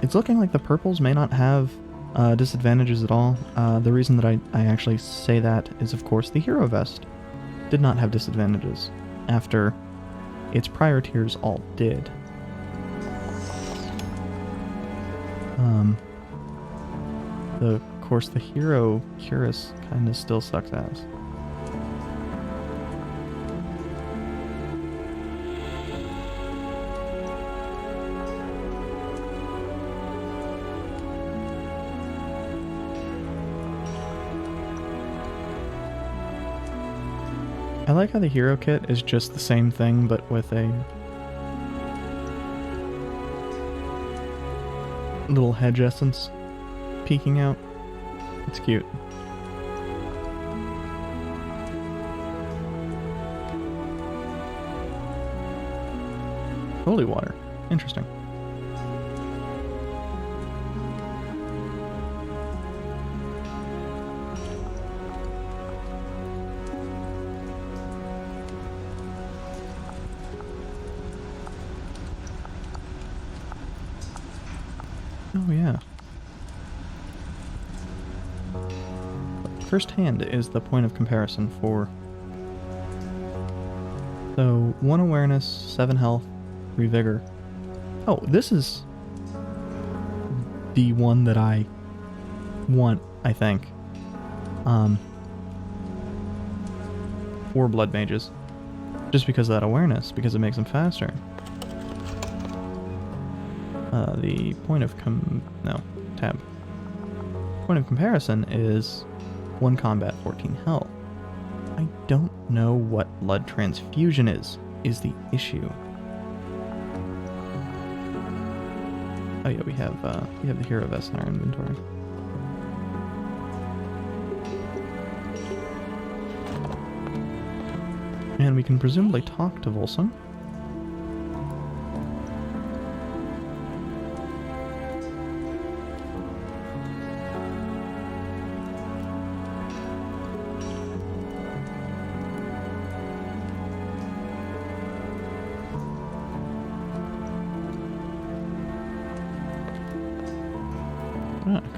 [SPEAKER 1] It's looking like the purples may not have disadvantages at all. The reason that I actually say that is, of course, the hero vest did not have disadvantages after its prior tiers all did. Of course, the hero cuirass kind of still sucks ass. I like how the hero kit is just the same thing, but with a little hedge essence peeking out. It's cute. Holy water. Interesting. Oh yeah. First hand is the point of comparison for... So, 1 awareness, 7 health, 3 vigor. Oh, this is the one that I want, I think. For blood mages. Just because of that awareness, because it makes them faster. The point of tab. Point of comparison is 1 combat, 14 health. I don't know what blood transfusion is the issue. Oh yeah, we have the hero vest in our inventory. And we can presumably talk to Volsung.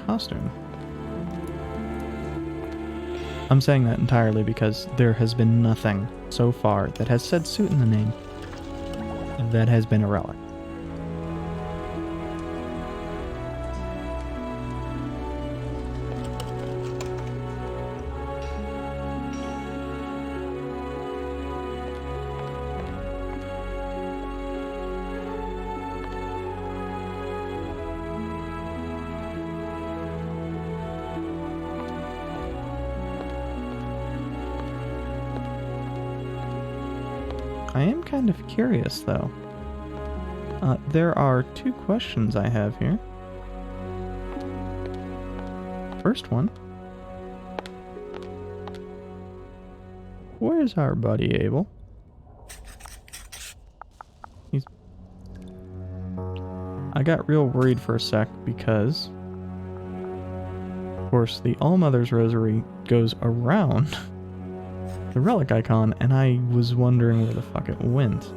[SPEAKER 1] Costume. I'm saying that entirely because there has been nothing so far that has said suit in the name that has been a relic. I am kind of curious, though. There are 2 questions I have here. First one. Where's our buddy Abel? I got real worried for a sec because, of course, the Allmother's Rosary goes around the relic icon, and I was wondering where the fuck it went.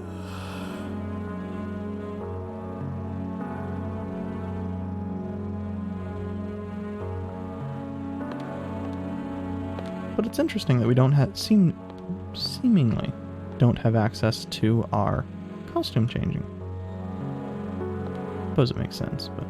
[SPEAKER 1] But it's interesting that we don't have seemingly don't have access to our costume changing. I suppose it makes sense, but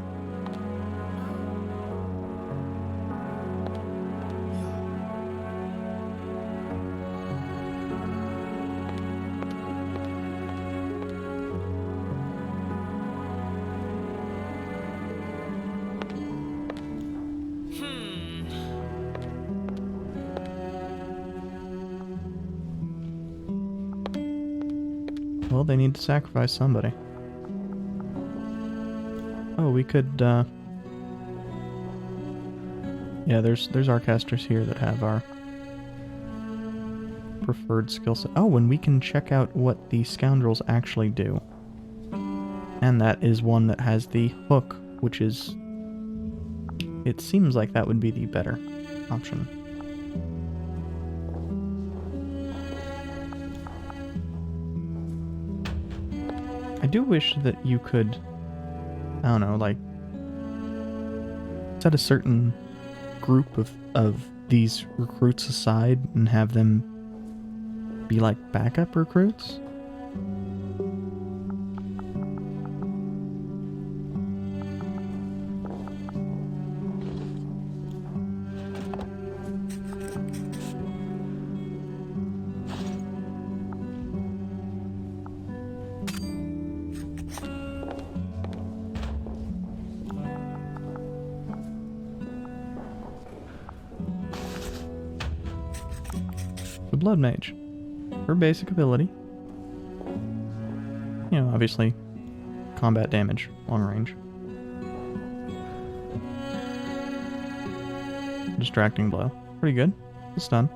[SPEAKER 1] well, they need to sacrifice somebody. Oh, we could, yeah, there's Arcasters here that have our preferred skill set. Oh, and we can check out what the scoundrels actually do. And that is one that has the hook, which is... It seems like that would be the better option. I do wish that you could, I don't know, like, set a certain group of these recruits aside and have them be like backup recruits. The Blood Mage. Her basic ability. You know, obviously, combat damage, long range. Distracting blow. Pretty good. A stun.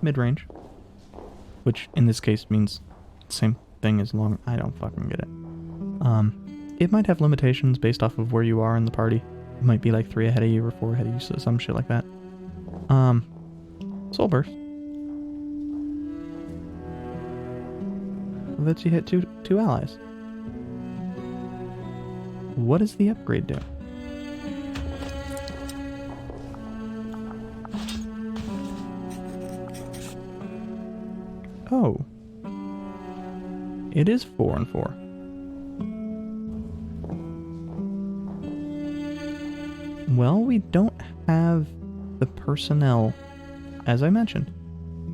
[SPEAKER 1] Mid-range. Which, in this case, means same thing as long... I don't fucking get it. It might have limitations based off of where you are in the party. It might be like 3 ahead of you or 4 ahead of you, so some shit like that. Soul Burst. Lets you hit two allies. What does the upgrade do? Oh. It is 4 and 4. Well, we don't have the personnel. As I mentioned,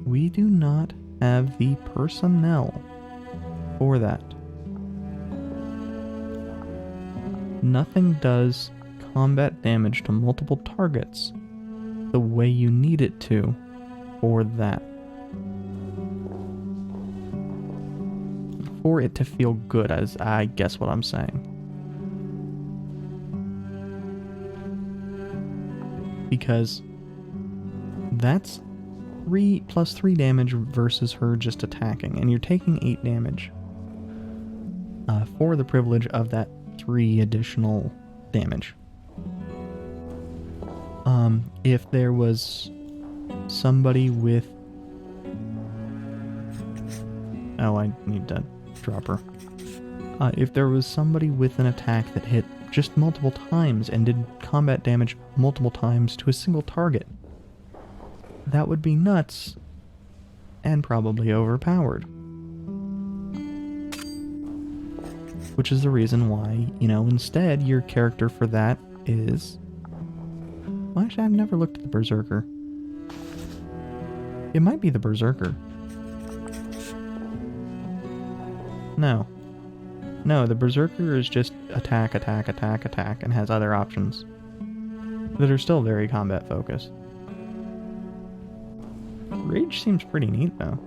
[SPEAKER 1] we do not have the personnel for that. Nothing does combat damage to multiple targets the way you need it to for that. For it to feel good, as I guess what I'm saying. Because that's 3 plus 3 damage versus her just attacking, and you're taking 8 damage for the privilege of that 3 additional damage. If there was somebody with... Oh, I need to drop her. If there was somebody with an attack that hit just multiple times and did combat damage multiple times to a single target, that would be nuts and probably overpowered. Which is the reason why, you know, instead your character for that is... Well, actually, I've never looked at the Berserker. It might be the Berserker. No. No, the Berserker is just attack, attack, attack, attack, and has other options that are still very combat focused. Rage seems pretty neat, though.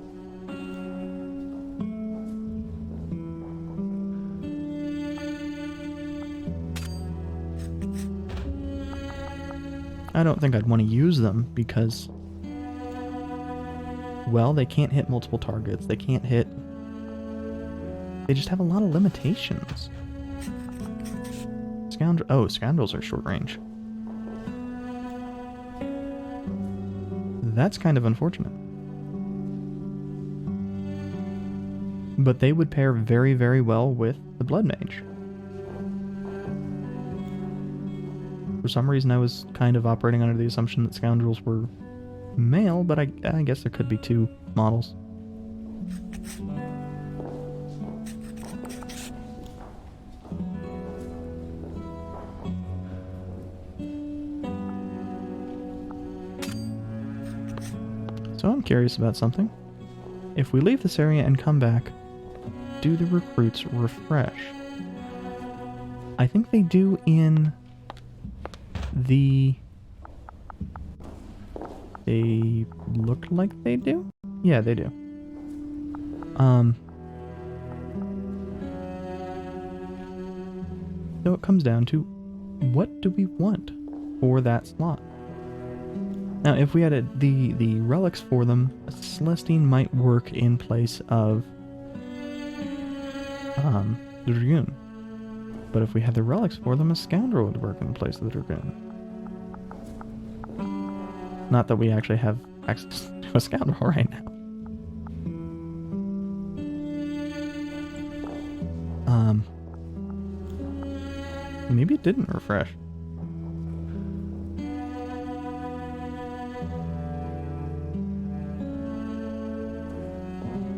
[SPEAKER 1] I don't think I'd want to use them because, well, they can't hit multiple targets. They can't hit... They just have a lot of limitations. Scoundrels are short range. That's kind of unfortunate. But they would pair very, very well with the Blood Mage. For some reason, I was kind of operating under the assumption that Scoundrels were male, but I guess there could be 2 models. So I'm curious about something. If we leave this area and come back, do the recruits refresh? I think they do in the... They look like they do? Yeah, they do. So it comes down to, what do we want for that slot? Now, if we had the relics for them, Celestine might work in place of the Dragoon. But if we had the relics for them, a scoundrel would work in place of the dragoon. Not that we actually have access to a scoundrel right now. Maybe it didn't refresh.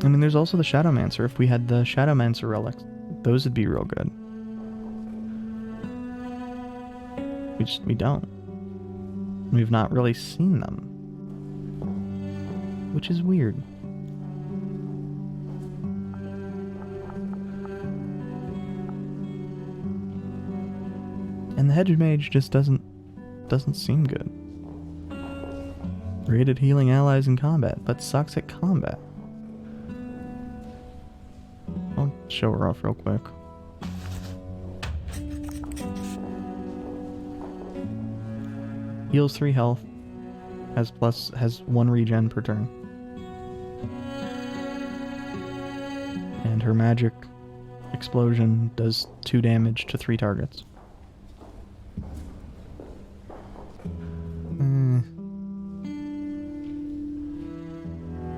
[SPEAKER 1] I mean, there's also the Shadowmancer. If we had the Shadowmancer relics, those would be real good. We don't. We've not really seen them. Which is weird. And the Hedge Mage just doesn't seem good. Great at healing allies in combat, but sucks at combat. I'll show her off real quick. Heals 3 health, has 1 regen per turn. And her magic explosion does 2 damage to 3 targets.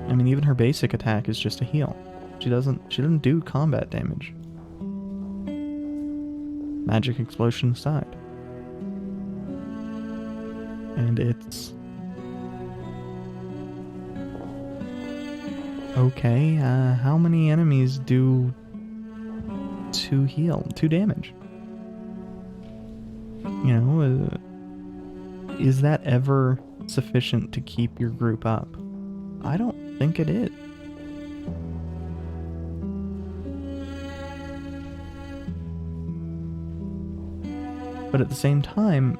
[SPEAKER 1] I mean, even her basic attack is just a heal. She doesn't do combat damage. Magic explosion aside. And it's okay. How many enemies do 2 damage? You know, is that ever sufficient to keep your group up? I don't think it is. But at the same time,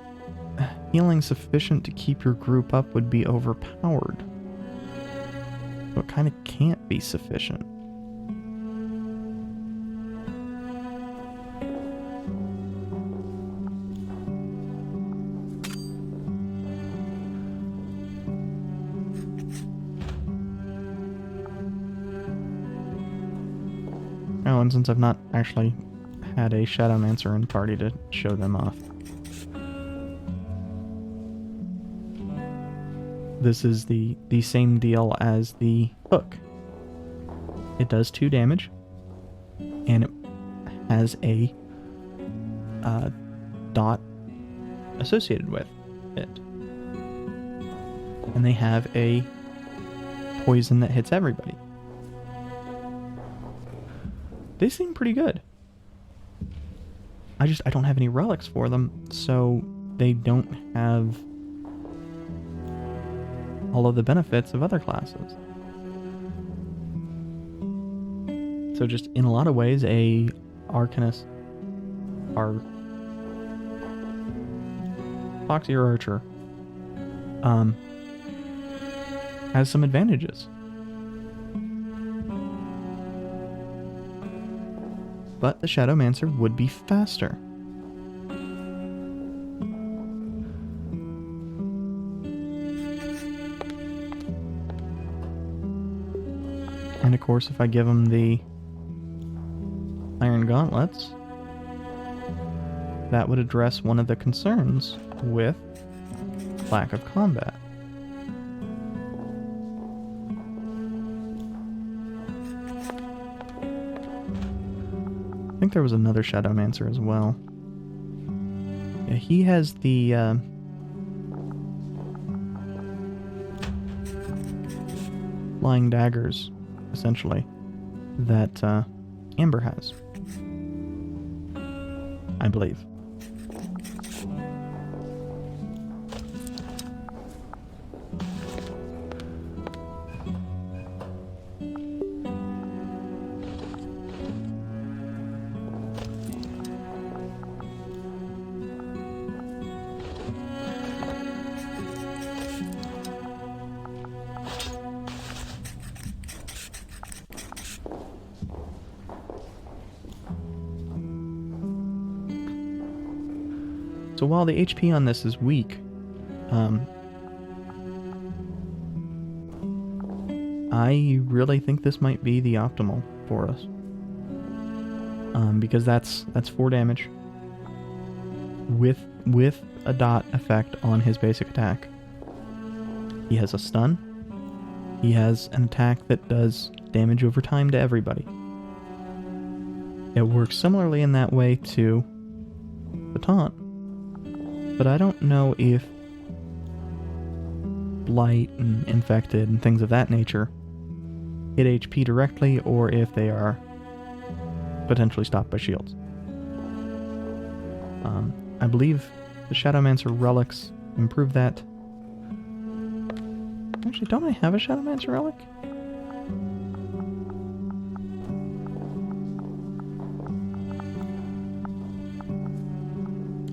[SPEAKER 1] healing sufficient to keep your group up would be overpowered. So it kind of can't be sufficient. Oh, and since I've not actually had a Shadowmancer in party to show them off, this is the same deal as the hook. It does 2 damage, and it has a dot associated with it. And they have a poison that hits everybody. They seem pretty good. I don't have any relics for them, so they don't have all of the benefits of other classes. So just in a lot of ways, a Arcanist or Foxy or Archer has some advantages. But the Shadowmancer would be faster. And of course, if I give him the Iron Gauntlets, that would address one of the concerns with lack of combat. I think there was another Shadowmancer as well. Yeah, he has the flying daggers, essentially, that Amber has, I believe. So while the HP on this is weak, I really think this might be the optimal for us. Because that's 4 damage with a dot effect on his basic attack. He has a stun. He has an attack that does damage over time to everybody. It works similarly in that way to the taunt. But I don't know if blight and infected and things of that nature hit HP directly or if they are potentially stopped by shields. I believe the Shadowmancer relics improve that. Actually, don't I have a Shadowmancer relic?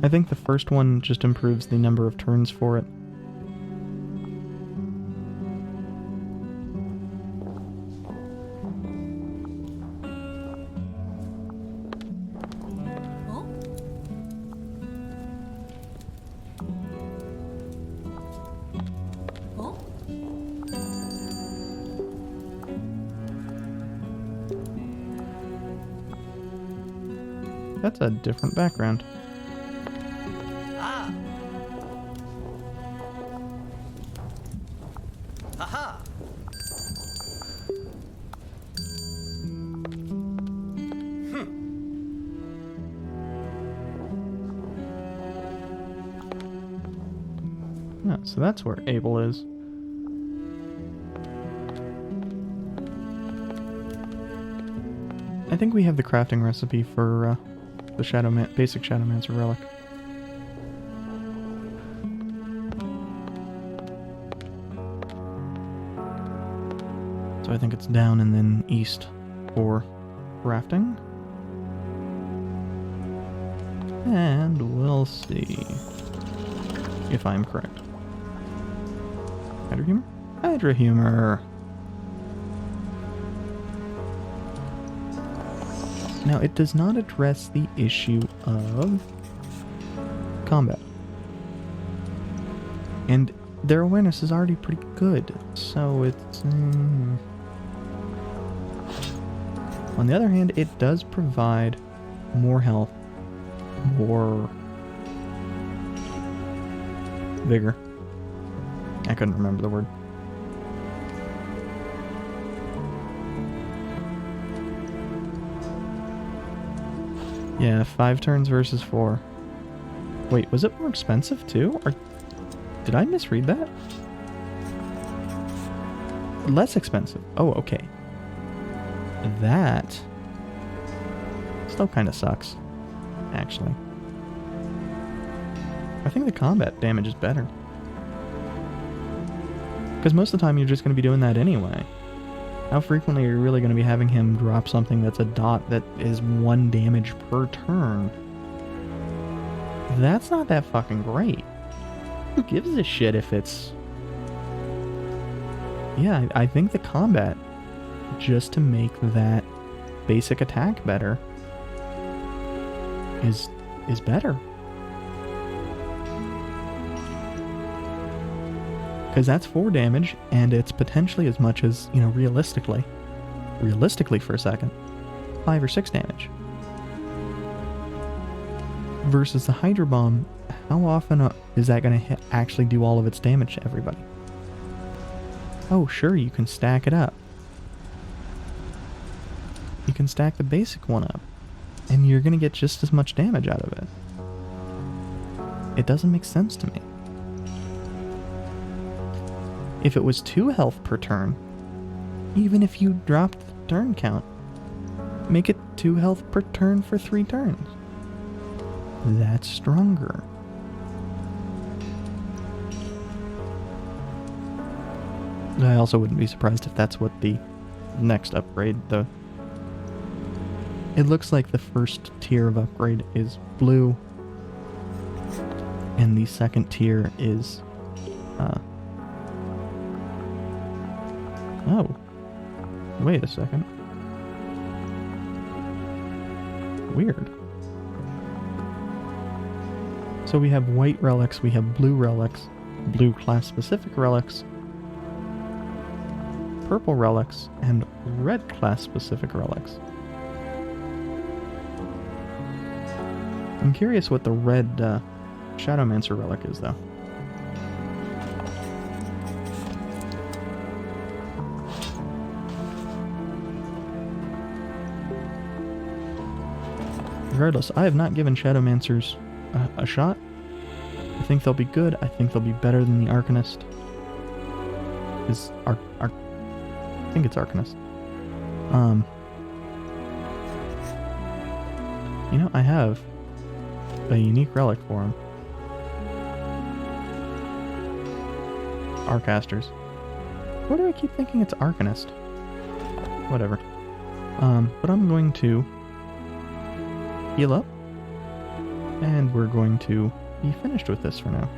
[SPEAKER 1] I think the first one just improves the number of turns for it. That's a different background.
[SPEAKER 2] Ah. Aha.
[SPEAKER 1] Oh, so that's where Abel is. I think we have the crafting recipe for the basic Shadowmancer relic. So I think it's down and then east for crafting. And we'll see if I'm correct. Hydra Humor? Hydra Humor! Now, it does not address the issue of combat. And their awareness is already pretty good, so it's... On the other hand, it does provide more health, more vigor. I couldn't remember the word. Yeah, 5 turns versus 4. Wait, was it more expensive too? Or did I misread that? Less expensive. Oh, okay. That still kind of sucks, actually. I think the combat damage is better. Because most of the time you're just going to be doing that anyway. How frequently are you really going to be having him drop something that's a dot that is 1 damage per turn? That's not that fucking great. Who gives a shit if it's... Yeah, I think the combat, just to make that basic attack better, is better. Because that's 4 damage, and it's potentially as much as, you know, realistically for a second, 5 or 6 damage. Versus the Hydra Bomb, how often is that going to actually do all of its damage to everybody? Oh, sure, you can stack it up. You can stack the basic one up, and you're going to get just as much damage out of it. It doesn't make sense to me. If it was 2 health per turn, even if you dropped the turn count, make it 2 health per turn for 3 turns. That's stronger. I also wouldn't be surprised if that's what the next upgrade, it looks like the first tier of upgrade is blue, and the second tier is, oh, wait a second. Weird. So we have white relics, we have blue relics, blue class-specific relics, purple relics, and red class-specific relics. I'm curious what the red Shadowmancer relic is, though. Regardless, I have not given Shadowmancers a shot. I think they'll be good. I think they'll be better than the Arcanist. I think it's Arcanist. You know, I have a unique relic for him. Arcasters. Why do I keep thinking it's Arcanist? Whatever. But I'm going to heal up, and we're going to be finished with this for now.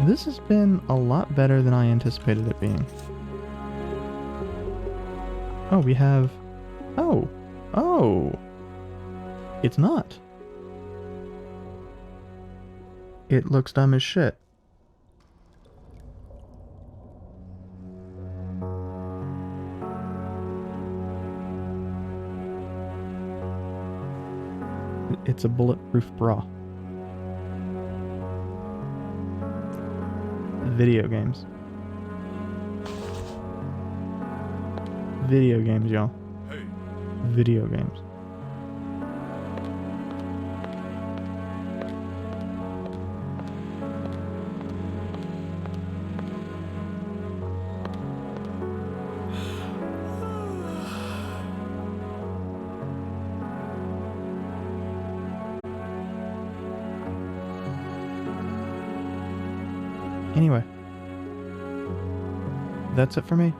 [SPEAKER 1] This has been a lot better than I anticipated it being. Oh, we have... Oh! It's not. It looks dumb as shit. It's a bulletproof bra. Video games. Video games, y'all.
[SPEAKER 3] Hey.
[SPEAKER 1] Video games. Anyway, that's it for me.